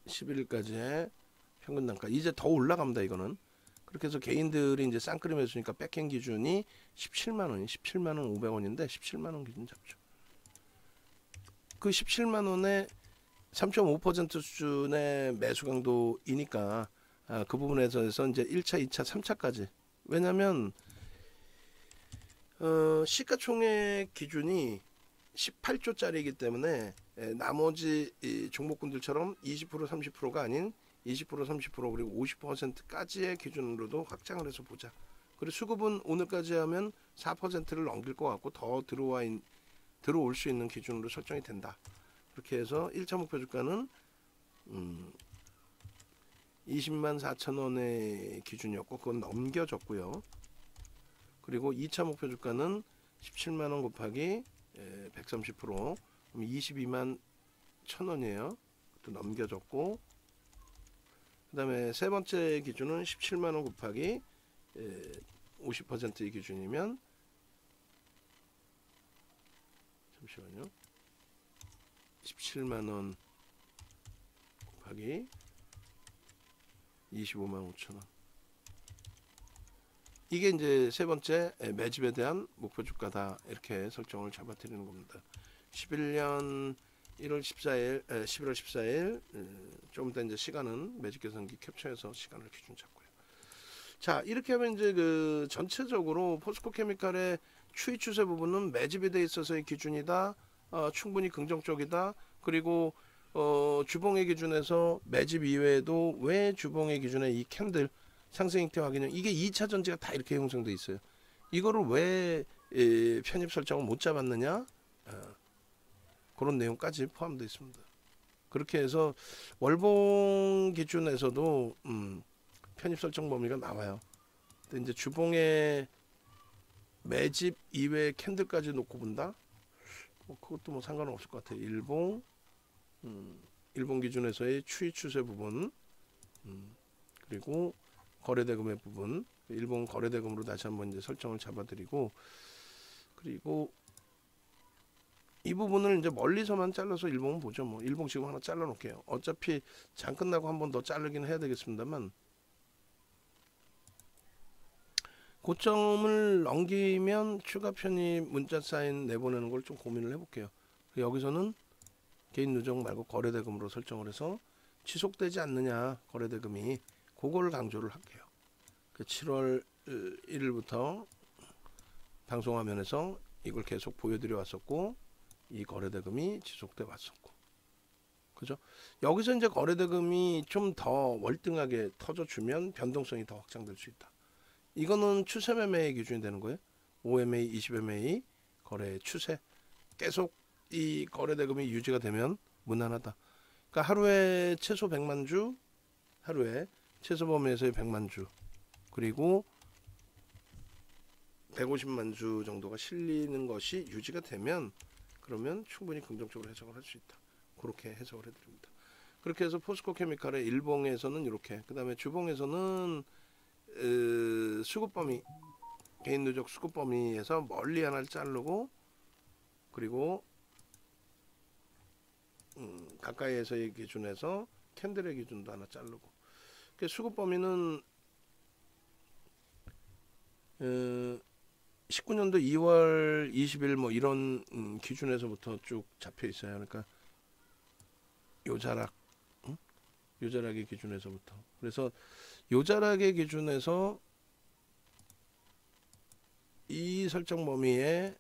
11일까지의 평균 단가 이제 더 올라갑니다. 이거는 그렇게 해서 개인들이 이제 쌍끌이 매수니까 백행 기준이 17만 원이 17만 원 500원인데 17만 원 기준 잡죠. 그 17만 원에 3.5% 수준의 매수 강도이니까 그 부분에서 이제 1차, 2차, 3차까지 왜냐면 시가총액 기준이 18조짜리이기 때문에 나머지 종목군들처럼 20% 30%가 아닌 20% 30% 그리고 50%까지의 기준으로도 확장을 해서 보자. 그리고 수급은 오늘까지 하면 4%를 넘길 것 같고 더 들어올 수 있는 기준으로 설정이 된다. 그렇게 해서 1차 목표 주가는 20만 4천 원의 기준이었고 그건 넘겨졌고요. 그리고 2차 목표 주가는 17만 원 곱하기 130% 그럼 22만 1천 원이에요. 또 넘겨졌고 그 다음에 세 번째 기준은 17만 원 곱하기 50%의 기준이면 잠시만요. 17만 원 곱하기 25만 5천 원. 이게 이제 세 번째 매집에 대한 목표 주가다. 이렇게 설정을 잡아드리는 겁니다. 11년 11월 14일 좀 더 이제 시간은 매집 계산기 캡처해서 시간을 기준 잡고요. 자, 이렇게 하면 이제 그 전체적으로 포스코 케미칼의 추이 추세 부분은 매집에 돼 있어서의 기준이다. 충분히 긍정적이다. 그리고 주봉의 기준에서 매집 이외에도 왜 주봉의 기준에 이 캔들 상승 형태 확인형 이게 2차 전지가 다 이렇게 형성돼 있어요. 이거를 왜 편입 설정을 못 잡았느냐? 그런 내용까지 포함되어 있습니다. 그렇게 해서 월봉 기준에서도 편입 설정 범위가 나와요. 근데 이제 주봉의 매집 이외의 캔들까지 놓고 본다? 뭐 그것도 뭐 상관은 없을 것 같아요. 일봉 기준에서의 추이 추세 부분 그리고 거래대금의 부분 일본 거래대금으로 다시 한번 이제 설정을 잡아드리고 그리고 이 부분을 이제 멀리서만 잘라서 일봉은 보죠. 뭐 일봉 지금 하나 잘라 놓을게요. 어차피 장 끝나고 한 번 더 자르긴 해야 되겠습니다만 고점을 넘기면 추가 편입 문자 사인 내보내는 걸 좀 고민을 해볼게요. 여기서는 개인 누적 말고 거래대금으로 설정을 해서 지속되지 않느냐 거래대금이 그걸 강조를 할게요. 7월 1일부터 방송화면에서 이걸 계속 보여드려 왔었고 이 거래대금이 지속돼 왔었고 그죠? 여기서 이제 거래대금이 좀 더 월등하게 터져주면 변동성이 더 확장될 수 있다. 이거는 추세 매매의 기준이 되는 거예요. 5MA, 20MA 거래 추세 계속 이 거래대금이 유지가 되면 무난하다. 그러니까 하루에 최소 100만 주 하루에 최소 범위에서의 100만 주 그리고 150만 주 정도가 실리는 것이 유지가 되면 그러면 충분히 긍정적으로 해석을 할 수 있다. 그렇게 해석을 해드립니다. 그렇게 해서 포스코 케미칼의 일봉에서는 이렇게 그 다음에 주봉에서는 수급 범위 개인 누적 수급 범위에서 멀리 하나를 자르고 그리고 가까이에서의 기준에서 캔들의 기준도 하나 자르고 수급 범위는 19년도 2월 20일 뭐 이런 기준에서부터 쭉 잡혀 있어요. 그러니까 요자락의 기준에서부터 그래서 요자락의 기준에서 이 설정 범위에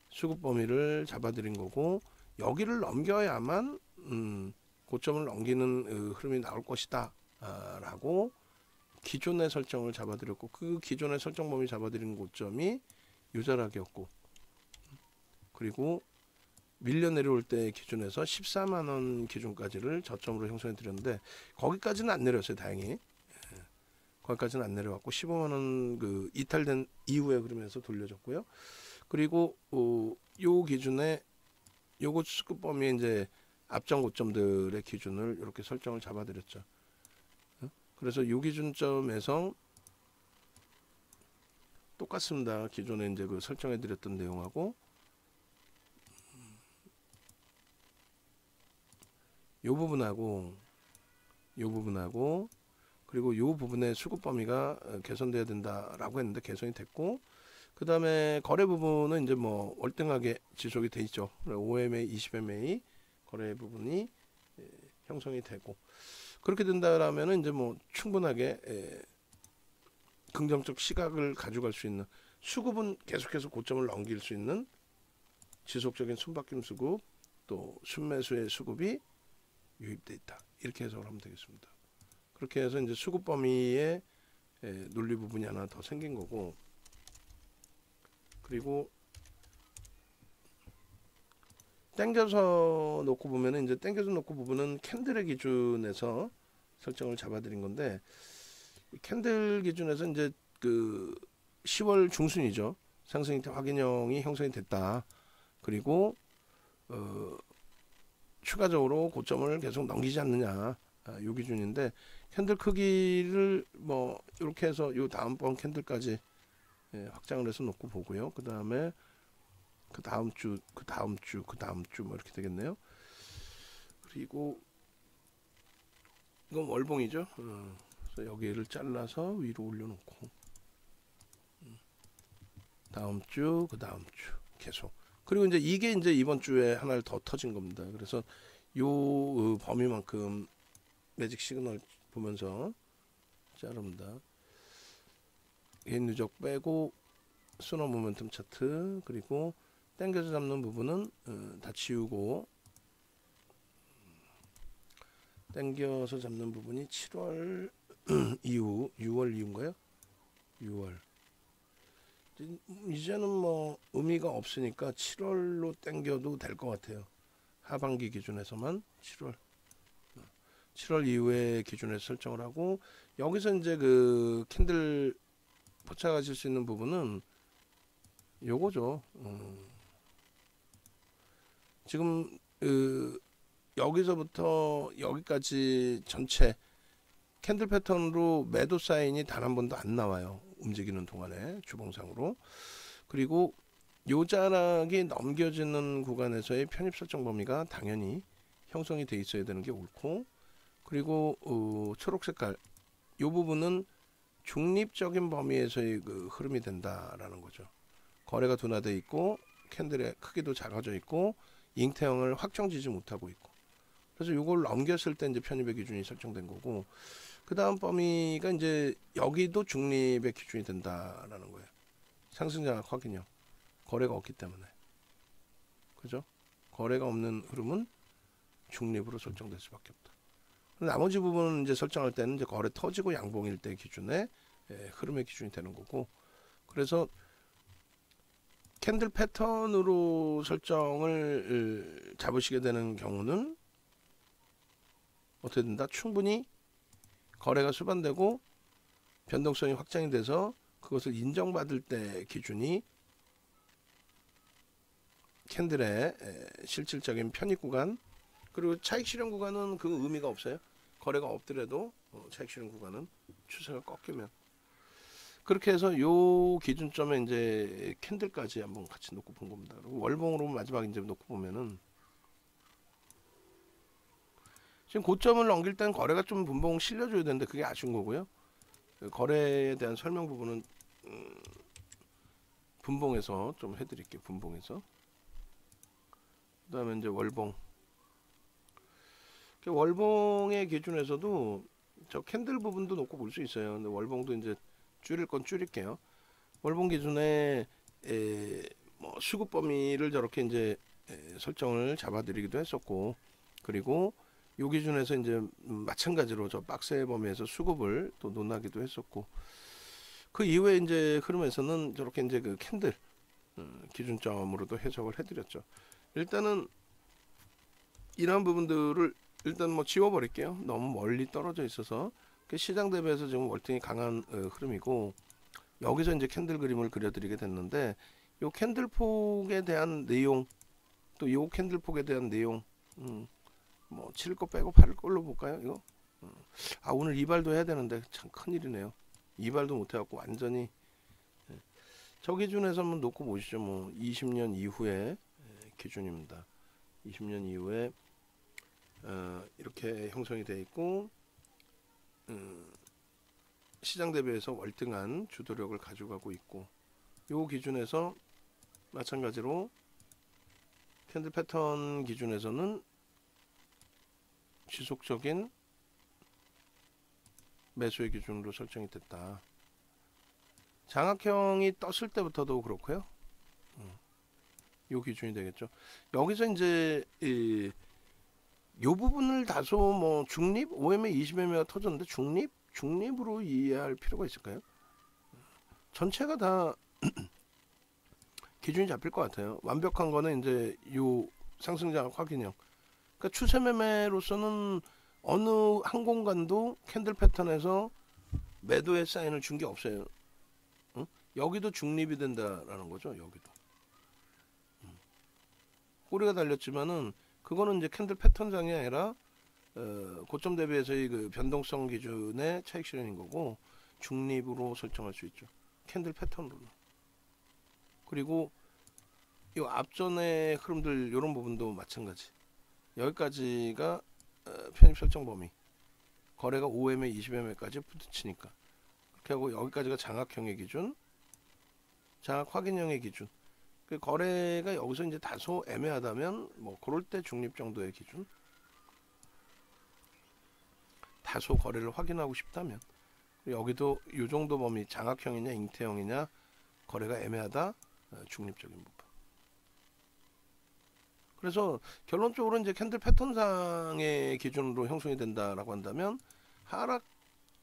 수급 범위를 잡아드린 거고 여기를 넘겨야만 고점을 넘기는 흐름이 나올 것이다 라고 기존의 설정을 잡아드렸고, 그 기존의 설정 범위 잡아드린 고점이 요 자락이었고, 그리고 밀려 내려올 때 기준에서 14만원 기준까지를 저점으로 형성해 드렸는데 거기까지는 안 내렸어요. 다행히 거기까지는 안 내려왔고 15만원 그 이탈된 이후에 그러면서 돌려줬고요. 그리고 요 기준에 요거 수급 범위에 이제 앞전 고점들의 기준을 이렇게 설정을 잡아드렸죠. 그래서 요 기준점에서 똑같습니다. 기존에 이제 그 설정해드렸던 내용하고 요 부분하고 그리고 요 부분의 수급 범위가 개선돼야 된다라고 했는데 개선이 됐고, 그 다음에 거래 부분은 이제 뭐 월등하게 지속이 돼 있죠. 5MA, 20MA 거래 부분이 형성이 되고, 그렇게 된다라면은 이제 뭐 충분하게 긍정적 시각을 가져갈 수 있는, 수급은 계속해서 고점을 넘길 수 있는 지속적인 순바뀜 수급, 또 순매수의 수급이 유입돼 있다. 이렇게 해석을 하면 되겠습니다. 그렇게 해서 이제 수급 범위에 논리 부분이 하나 더 생긴 거고, 그리고 당겨서 놓고 보면은 이제 당겨서 놓고 부분은 캔들의 기준에서 설정을 잡아드린 건데, 캔들 기준에서 이제 그 10월 중순이죠. 상승 형태 확인형이 형성이 됐다. 그리고 추가적으로 고점을 계속 넘기지 않느냐, 요 기준인데, 캔들 크기를 뭐 이렇게 해서 요 다음번 캔들까지 확장을 해서 놓고 보고요. 그 다음에 그 다음 주 뭐 이렇게 되겠네요. 그리고 이건 월봉이죠. 그래서 여기를 잘라서 위로 올려놓고 다음 주, 그 다음 주 계속. 그리고 이게 이제 이번 주에 하나를 더 터진 겁니다. 그래서 요 범위만큼 매직 시그널 보면서 자릅니다. 개인 누적 빼고 순환 모멘텀 차트, 그리고 당겨서 잡는 부분은 다 지우고, 당겨서 잡는 부분이 7월 이후 6월 이후인가요? 6월. 이제는 뭐 의미가 없으니까 7월로 당겨도 될 것 같아요. 하반기 기준에서만 7월 이후에 기준에서 설정을 하고, 여기서 이제 그 캔들 포착하실 수 있는 부분은 요거죠. 지금 여기서부터 여기까지 전체 캔들 패턴으로 매도 사인이 단 한 번도 안 나와요. 움직이는 동안에 주봉상으로. 그리고 요 자락이 넘겨지는 구간에서의 편입 설정 범위가 당연히 형성이 돼 있어야 되는 게 옳고, 그리고 초록 색깔 요 부분은 중립적인 범위에서의 그 흐름이 된다라는 거죠. 거래가 둔화되어 있고 캔들의 크기도 작아져 있고 잉태형을 확정지지 못하고 있고, 그래서 이걸 넘겼을 때 이제 편입의 기준이 설정된 거고, 그 다음 범위가 이제 여기도 중립의 기준이 된다라는 거예요. 상승장악 확인형, 거래가 없기 때문에. 그죠? 거래가 없는 흐름은 중립으로 설정될 수밖에 없다. 나머지 부분은 이제 설정할 때는 이제 거래 터지고 양봉일 때 기준에 흐름의 기준이 되는 거고, 그래서 캔들 패턴으로 설정을 잡으시게 되는 경우는 어떻게 된다? 충분히 거래가 수반되고 변동성이 확장이 돼서 그것을 인정받을 때 기준이 캔들의 실질적인 편입 구간, 그리고 차익 실현 구간은 그 의미가 없어요. 거래가 없더라도 차익 실현 구간은 추세가 꺾이면. 그렇게 해서 요 기준점에 이제 캔들까지 한번 같이 놓고 본 겁니다. 그리고 월봉으로 마지막 이제 놓고 보면은 지금 고점을 넘길 땐 거래가 좀 분봉 실려줘야 되는데 그게 아쉬운 거고요. 거래에 대한 설명 부분은 분봉에서 좀 해드릴게요. 분봉에서. 그다음에 이제 월봉. 월봉의 기준에서도 저 캔들 부분도 놓고 볼 수 있어요. 근데 월봉도 이제 줄일 건 줄일게요. 월봉 기준에 뭐 수급 범위를 저렇게 이제 설정을 잡아드리기도 했었고, 그리고 요 기준에서 이제 마찬가지로 저 박스의 범위에서 수급을 또 논하기도 했었고, 그 이후에 이제 흐름에서는 저렇게 이제 그 캔들 기준점으로도 해석을 해드렸죠. 일단은 이러한 부분들을 일단 뭐 지워버릴게요. 너무 멀리 떨어져 있어서 시장 대비해서 지금 월등히 강한 흐름이고, 여기서 이제 캔들 그림을 그려드리게 됐는데, 요 캔들 폭에 대한 내용, 또 요 캔들 폭에 대한 내용, 뭐 7일 거 빼고 8일 걸로 볼까요? 이거 오늘 이발도 해야 되는데 참 큰일이네요. 이발도 못해갖고 완전히. 저 기준에서 한번 놓고 보시죠. 뭐 20년 이후의 기준입니다. 20년 이후에 이렇게 형성이 되어 있고, 시장 대비해서 월등한 주도력을 가져가고 있고, 요 기준에서 마찬가지로 캔들 패턴 기준에서는 지속적인 매수의 기준으로 설정이 됐다. 장악형이 떴을 때부터도 그렇고요. 요 기준이 되겠죠. 여기서 이제 요 부분을 다소 뭐 중립, OMA 20매매가 터졌는데 중립으로 이해할 필요가 있을까요? 전체가 다 기준이 잡힐 것 같아요. 완벽한 거는 이제 요 상승장악 확인형. 그러니까 추세 매매로서는 어느 한 공간도 캔들 패턴에서 매도의 사인을 준 게 없어요. 여기도 중립이 된다라는 거죠. 여기도 꼬리가 달렸지만은 그거는 이제 캔들 패턴장이 아니라 고점 대비해서의 그 변동성 기준의 차익 실현인 거고, 중립으로 설정할 수 있죠. 캔들 패턴으로는. 그리고 이 앞전의 흐름들 이런 부분도 마찬가지. 여기까지가 편입 설정 범위. 거래가 5매매, 20매매까지 부딪히니까. 그렇게 하고 여기까지가 장악형의 기준, 장악 확인형의 기준. 그 거래가 여기서 이제 다소 애매하다면 뭐 그럴 때 중립 정도의 기준. 다소 거래를 확인하고 싶다면 여기도 이 정도 범위, 장악형이냐 잉태형이냐, 거래가 애매하다, 중립적인 부분. 그래서 결론적으로 이제 캔들 패턴상의 기준으로 형성이 된다라고 한다면, 하락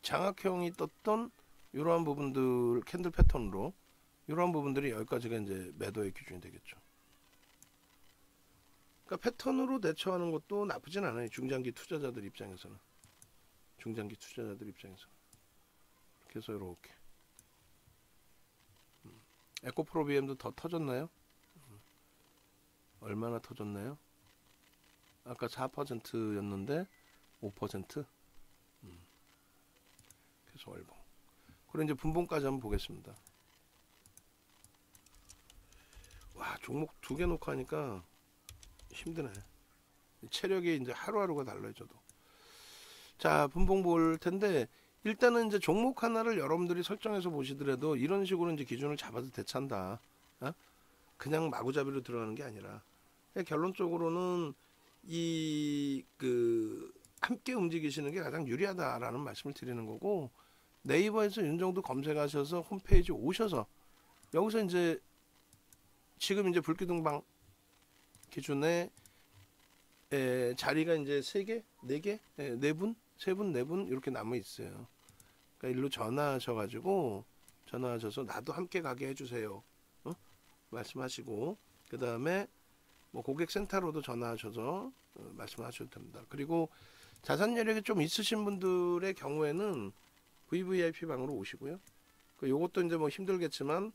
장악형이 떴던 이러한 부분들 캔들 패턴으로, 이러한 부분들이 여기까지가 이제 매도의 기준이 되겠죠. 그러니까 패턴으로 대처하는 것도 나쁘진 않아요. 중장기 투자자들 입장에서는. 그래서 이렇게 에코프로비엠도 더 터졌나요? 얼마나 터졌나요? 아까 4%였는데 5%. 그래서 월봉. 그리고 이제 분봉까지 한번 보겠습니다. 와, 종목 2개 놓고 하니까 힘드네. 체력이 이제 하루하루가 달라요, 저도. 자, 분봉 볼 텐데, 일단은 이제 종목 하나를 여러분들이 설정해서 보시더라도 이런 식으로 이제 기준을 잡아서 대차한다. 그냥 마구잡이로 들어가는 게 아니라, 결론적으로는 함께 움직이시는 게 가장 유리하다라는 말씀을 드리는 거고, 네이버에서 윤정도 검색하셔서 홈페이지 오셔서 여기서 이제 지금 이제 불기둥방 기준에 자리가 이제 3개, 4개, 4분, 3분, 4분 이렇게 남아 있어요. 그러니까 일로 전화하셔서 나도 함께 가게 해주세요. 말씀하시고, 그 다음에 뭐 고객센터로도 전화하셔서 말씀하셔도 됩니다. 그리고 자산 여력이 좀 있으신 분들의 경우에는 VVIP 방으로 오시고요. 요것도 이제 뭐 힘들겠지만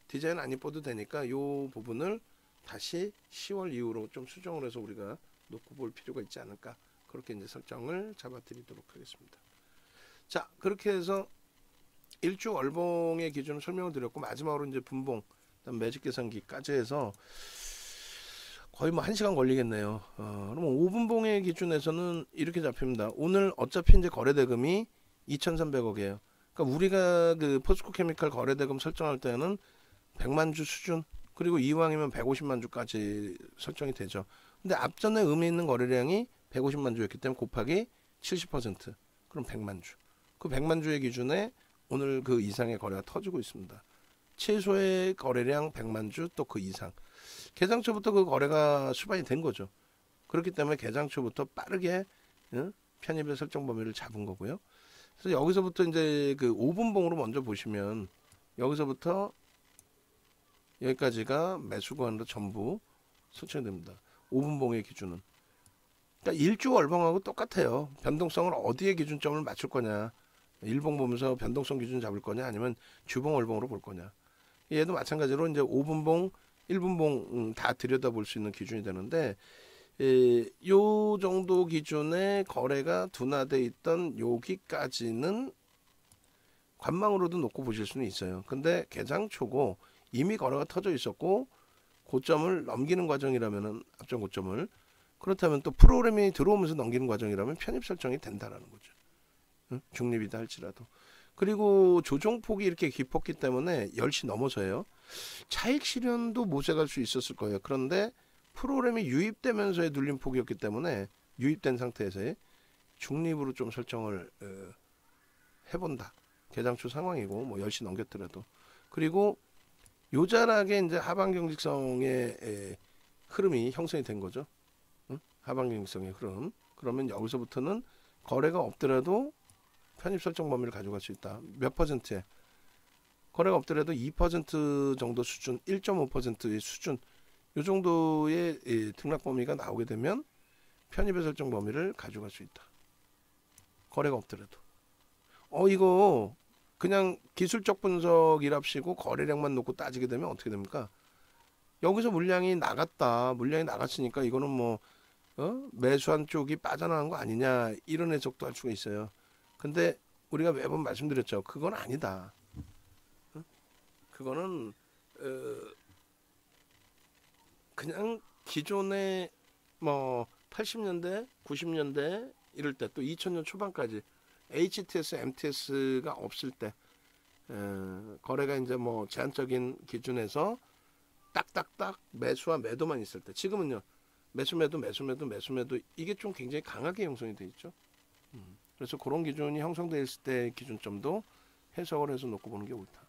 디자인 안 이뻐도 되니까 요 부분을 다시 10월 이후로 좀 수정을 해서 우리가 놓고 볼 필요가 있지 않을까, 그렇게 이제 설정을 잡아드리도록 하겠습니다. 자, 그렇게 해서 일주 월봉의 기준을 설명을 드렸고, 마지막으로 이제 분봉, 그다음 매직 계산기까지 해서 거의 뭐 1시간 걸리겠네요. 그러면 5분봉의 기준에서는 이렇게 잡힙니다. 오늘 어차피 이제 거래대금이 2,300억이에요. 그러니까 우리가 그 포스코케미칼 거래대금 설정할 때는 100만 주 수준, 그리고 이왕이면 150만 주까지 설정이 되죠. 근데 앞전에 의미 있는 거래량이 150만 주였기 때문에 곱하기 70%, 그럼 100만 주. 그 100만 주의 기준에 오늘 그 이상의 거래가 터지고 있습니다. 최소의 거래량 100만 주, 또 그 이상. 개장초부터 그 거래가 수반이 된 거죠. 그렇기 때문에 개장초부터 빠르게 편입의 설정 범위를 잡은 거고요. 그래서 여기서부터 이제 그 5분봉으로 먼저 보시면 여기서부터 여기까지가 매수 구간으로 전부 설정됩니다. 5분봉의 기준은. 그러니까 일주월봉하고 똑같아요. 변동성을 어디에 기준점을 맞출 거냐. 일봉 보면서 변동성 기준 잡을 거냐 아니면 주봉 월봉으로 볼 거냐. 얘도 마찬가지로 이제 5분봉, 1분봉 다 들여다볼 수 있는 기준이 되는데 요 정도 기준의 거래가 둔화돼 있던 여기까지는 관망으로도 놓고 보실 수는 있어요. 근데 개장 초고 이미 거래가 터져 있었고 고점을 넘기는 과정이라면은 앞전 고점을 그렇다면 또 프로그램이 들어오면서 넘기는 과정이라면 편입 설정이 된다라는 거죠. 중립이다 할지라도. 그리고 조정폭이 이렇게 깊었기 때문에 10시 넘어서요. 차익 실현도 모색할 수 있었을 거예요. 그런데 프로그램이 유입되면서의 눌림폭이었기 때문에 유입된 상태에서의 중립으로 좀 설정을 해본다. 개장초 상황이고 뭐 10시 넘겼더라도. 그리고 요자락에 이제 하방 경직성의 흐름이 형성이 된 거죠. 하방 경직성의 흐름. 그러면 여기서부터는 거래가 없더라도 편입 설정 범위를 가져갈 수 있다. 몇 퍼센트에? 거래가 없더라도 2% 정도 수준, 1.5%의 수준, 이 정도의 등락 범위가 나오게 되면 편입의 설정 범위를 가져갈 수 있다. 거래가 없더라도. 이거 그냥 기술적 분석이랍시고 거래량만 놓고 따지게 되면 어떻게 됩니까? 여기서 물량이 나갔다. 물량이 나갔으니까 이거는 뭐 매수한 쪽이 빠져나간 거 아니냐 이런 해석도 할 수가 있어요. 근데 우리가 매번 말씀드렸죠. 그건 아니다. 그거는 그냥 기존의 뭐 80년대, 90년대 이럴 때 또 2000년 초반까지 HTS, MTS가 없을 때 거래가 이제 뭐 제한적인 기준에서 딱딱딱 매수와 매도만 있을 때 지금은요. 매수 매도 이게 좀 굉장히 강하게 형성이 돼 있죠. 그래서 그런 기준이 형성되어 있을 때 기준점도 해석을 해서 놓고 보는 게 옳다.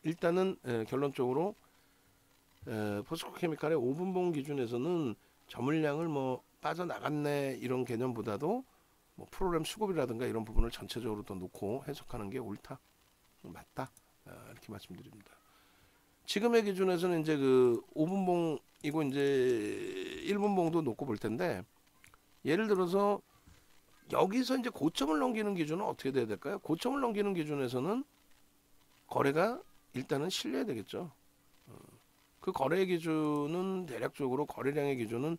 일단은 결론적으로 포스코케미칼의 5분봉 기준에서는 저물량을 뭐 빠져나갔네 이런 개념보다도 뭐 프로그램 수급이라든가 이런 부분을 전체적으로 더 놓고 해석하는 게 옳다. 맞다. 이렇게 말씀드립니다. 지금의 기준에서는 이제 그 5분봉이고 이제 1분봉도 놓고 볼 텐데 예를 들어서 여기서 이제 고점을 넘기는 기준은 어떻게 돼야 될까요? 고점을 넘기는 기준에서는 거래가 일단은 실려야 되겠죠. 그 거래 기준은 대략적으로 거래량의 기준은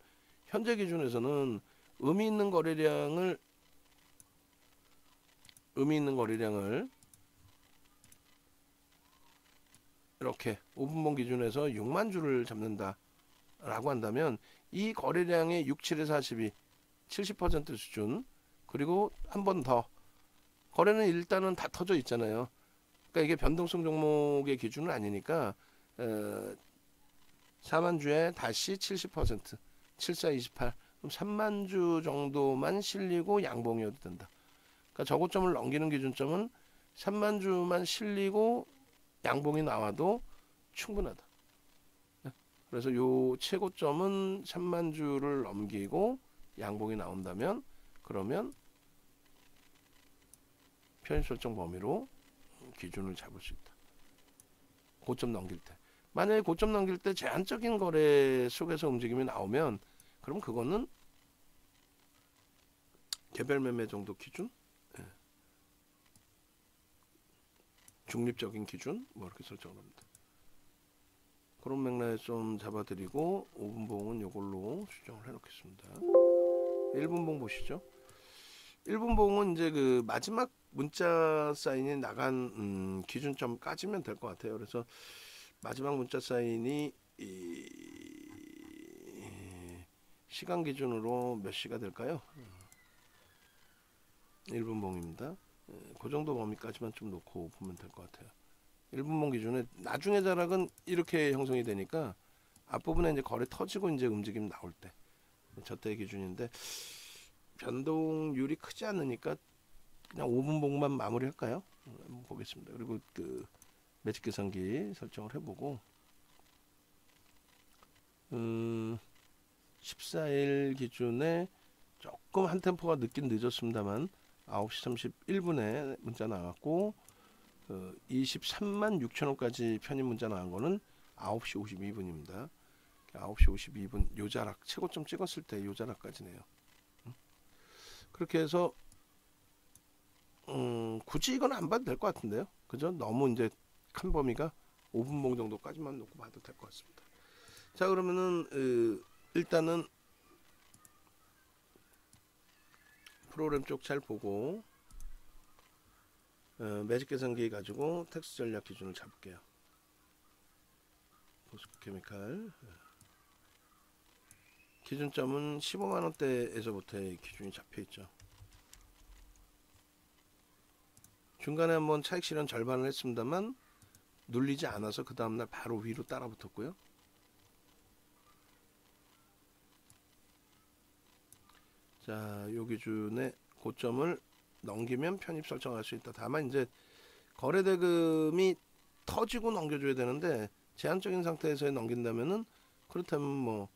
현재 기준에서는 의미 있는 거래량을 이렇게 5분봉 기준에서 6만 주를 잡는다라고 한다면 이 거래량의 6, 7에 42, 70% 수준 그리고 한 번 더 거래는 일단은 다 터져 있잖아요. 그러니까 이게 변동성 종목의 기준은 아니니까 4만 주에 다시 70%, 7428, 그럼 3만 주 정도만 실리고 양봉이어도 된다. 그러니까 저고점을 넘기는 기준점은 3만 주만 실리고 양봉이 나와도 충분하다. 그래서 요 최고점은 3만 주를 넘기고 양봉이 나온다면 그러면 편입 설정 범위로 기준을 잡을 수 있다. 고점 넘길 때. 만약에 고점 넘길 때 제한적인 거래 속에서 움직임이 나오면 그럼 그거는 개별 매매 정도 기준? 중립적인 기준? 뭐 이렇게 설정을 합니다. 그런 맥락에 좀 잡아드리고 5분봉은 이걸로 수정을 해놓겠습니다. 1분봉 보시죠. 1분봉은 이제 그 마지막 문자 사인이 나간 기준점까지면 될 것 같아요. 그래서 마지막 문자 사인이 시간 기준으로 몇 시가 될까요? 1분봉입니다. 그 정도 범위까지만 좀 놓고 보면 될 것 같아요. 1분봉 기준에 나중에 자락은 이렇게 형성이 되니까 앞부분에 이제 거래 터지고 이제 움직임 나올 때 저때의 기준인데 변동률이 크지 않으니까 그냥 5분봉만 마무리할까요? 한번 보겠습니다. 그리고 그 매직 계산기 설정을 해보고 14일 기준에 조금 한 템포가 늦긴 늦었습니다만 9시 31분에 문자 나왔고 23만 6천 원까지 편입 문자 나온 거는 9시 52분입니다. 9시 52분 요자락 최고점 찍었을 때 요자락까지네요. 그렇게 해서 굳이 이건 안 봐도 될 것 같은데요. 그죠? 너무 이제 큰 범위가 5분봉 정도까지만 놓고 봐도 될 것 같습니다. 자, 그러면은 일단은 프로그램 쪽 잘 보고 매직 계산기 가지고 텍스 전략 기준을 잡을게요. 포스코케미칼 기준점은 15만원대에서부터의 기준이 잡혀있죠. 중간에 한번 차익 실현 절반을 했습니다만 눌리지 않아서 그 다음날 바로 위로 따라 붙었고요. 자, 요 기준의 고점을 넘기면 편입 설정할 수 있다. 다만 이제 거래대금이 터지고 넘겨줘야 되는데 제한적인 상태에서 넘긴다면은 그렇다면 뭐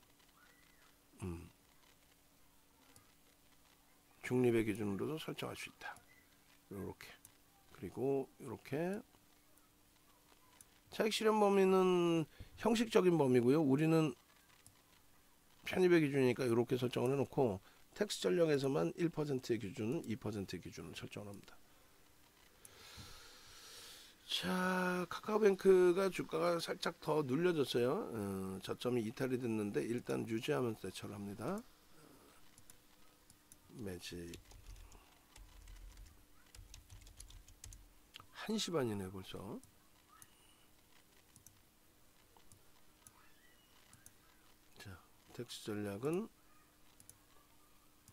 중립의 기준으로도 설정할 수 있다. 요렇게. 그리고 이렇게 차익 실현 범위는 형식적인 범위고요. 우리는 편입의 기준이니까 이렇게 설정을 해놓고 텍스 전략에서만 1%의 기준, 2%의 기준을 설정을 합니다. 자, 카카오뱅크가 주가가 살짝 더 눌려졌어요. 저점이 이탈이 됐는데 일단 유지하면서 대처를 합니다. 매직 1시 반이네 벌써. 자, 텍스 전략은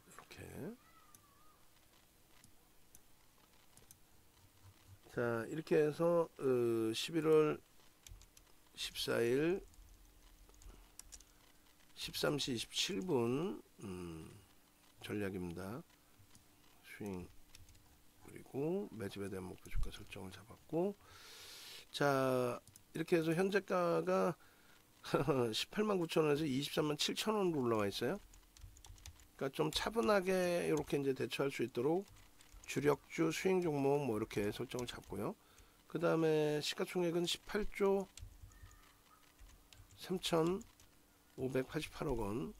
이렇게. 자, 이렇게 해서 11월 14일 13시 27분 전략입니다. 스윙 그리고 매집에 대한 목표 주가 설정을 잡았고, 자, 이렇게 해서 현재가가 18만 9천원에서 23만 7천원으로 올라와 있어요. 그러니까 좀 차분하게 이렇게 이제 대처할 수 있도록 주력주 수익 종목 뭐 이렇게 설정을 잡고요. 그 다음에 시가총액은 18조 3,588억 원,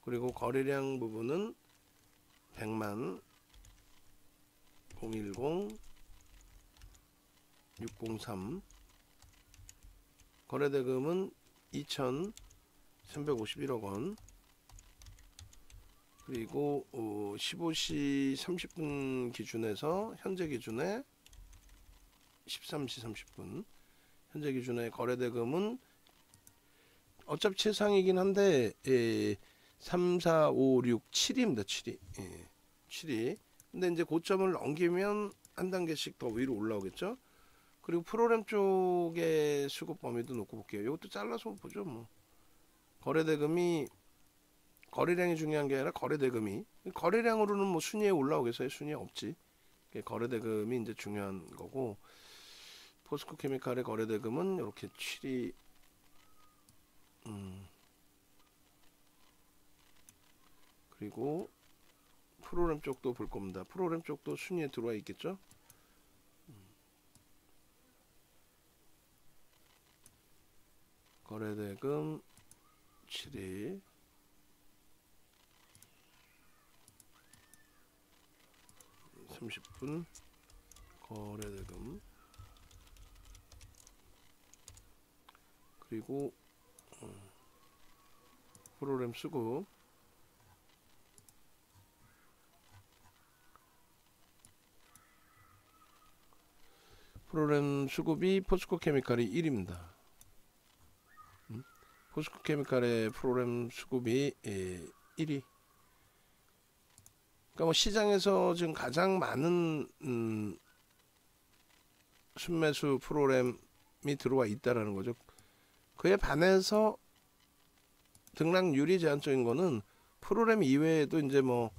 그리고 거래량 부분은 100만 010 603, 거래대금은 2,351억 원, 그리고 15시 30분 기준에서 현재 기준에 13시 30분 현재 기준의 거래대금은 어차피 최상이긴 한데 3, 4, 5, 6, 7입니다. 7이. 7이. 근데 이제 고점을 넘기면 한 단계씩 더 위로 올라오겠죠. 그리고 프로그램 쪽의 수급 범위도 놓고 볼게요. 이것도 잘라서 보죠. 뭐 거래대금이 거래량이 중요한 게 아니라 거래대금이, 거래량으로는 뭐 순위에 올라오겠어요? 순위에 없지. 거래대금이 이제 중요한 거고, 포스코케미칼의 거래대금은 이렇게 7이 그리고 프로그램 쪽도 볼 겁니다. 프로그램 쪽도 순위에 들어와 있겠죠. 거래대금 7이 30분 거래대금, 그리고 프로그램 수급, 프로그램 수급이 포스코케미칼이 1입니다. 포스코케미칼의 프로그램 수급이 1위. 그러니까 뭐 시장에서 지금 가장 많은 순매수 프로그램이 들어와 있다라는 거죠. 그에 반해서 등락률이 제한적인 거는 프로그램 이외에도 이제 뭐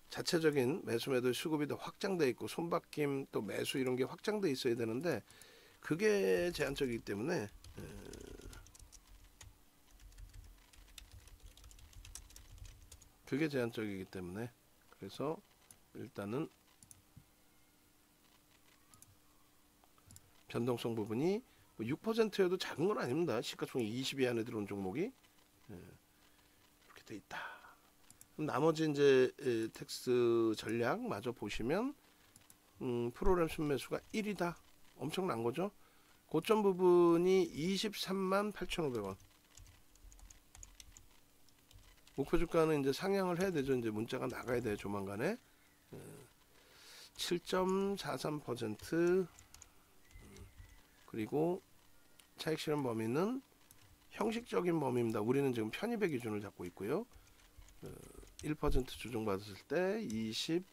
자체적인 매수 매도 수급이 더 확장돼 있고 손바뀜 또 매수 이런 게 확장돼 있어야 되는데 그게 제한적이기 때문에 그게 제한적이기 때문에 그래서 일단은 변동성 부분이 6%여도 작은 건 아닙니다. 시가총액 20위 안에 들어온 종목이 이렇게 돼 있다. 그럼 나머지 이제 텍스 전략 마저 보시면 프로그램 순매수가 1위다. 엄청난 거죠. 고점 부분이 23만 8,500원. 목표 주가는 이제 상향을 해야 되죠. 이제 문자가 나가야 돼요. 조만간에 7.43%. 그리고 차익 실현 범위는 형식적인 범위입니다. 우리는 지금 편입의 기준을 잡고 있고요. 1% 조정받았을 때 23만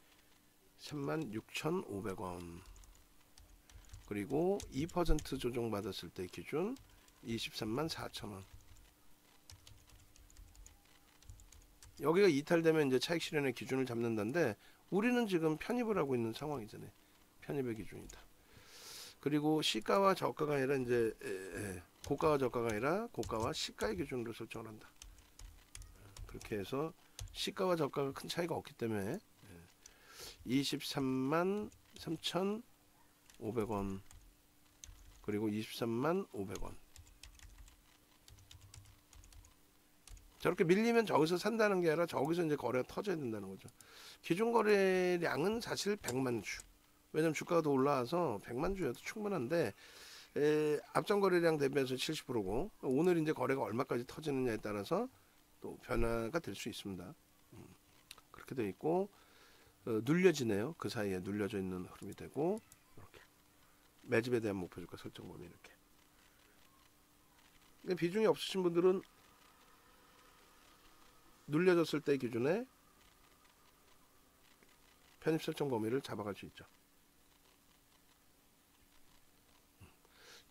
6,500원. 그리고 2% 조정받았을 때 기준 23만 4,000원. 여기가 이탈되면 이제 차익 실현의 기준을 잡는다는데 우리는 지금 편입을 하고 있는 상황이잖아요. 편입의 기준이다. 그리고 시가와 저가가 아니라 이제 고가와 저가가 아니라 고가와 시가의 기준으로 설정을 한다. 그렇게 해서 시가와 저가가 큰 차이가 없기 때문에 23만 3,500원 그리고 23만 500원. 저렇게 밀리면 저기서 산다는 게 아니라 저기서 이제 거래가 터져야 된다는 거죠. 기준 거래량은 사실 100만 주. 왜냐면 주가가 더 올라와서 100만 주여도 충분한데 앞전 거래량 대비해서 70%고 오늘 이제 거래가 얼마까지 터지느냐에 따라서 또 변화가 될 수 있습니다. 그렇게 돼 있고 눌려지네요. 그 사이에 눌려져 있는 흐름이 되고 이렇게 매집에 대한 목표 주가 설정 범위 이렇게. 근데 비중이 없으신 분들은 눌려졌을 때 기준에 편입 설정 범위를 잡아갈 수 있죠.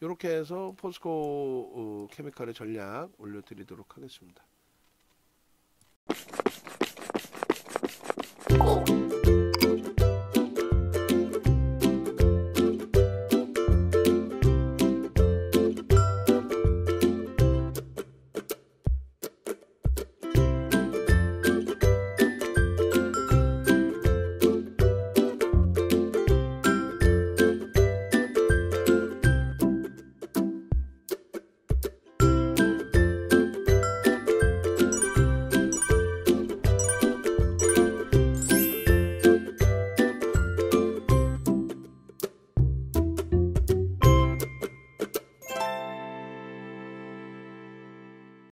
이렇게 해서 포스코 케미칼의 전략 올려드리도록 하겠습니다.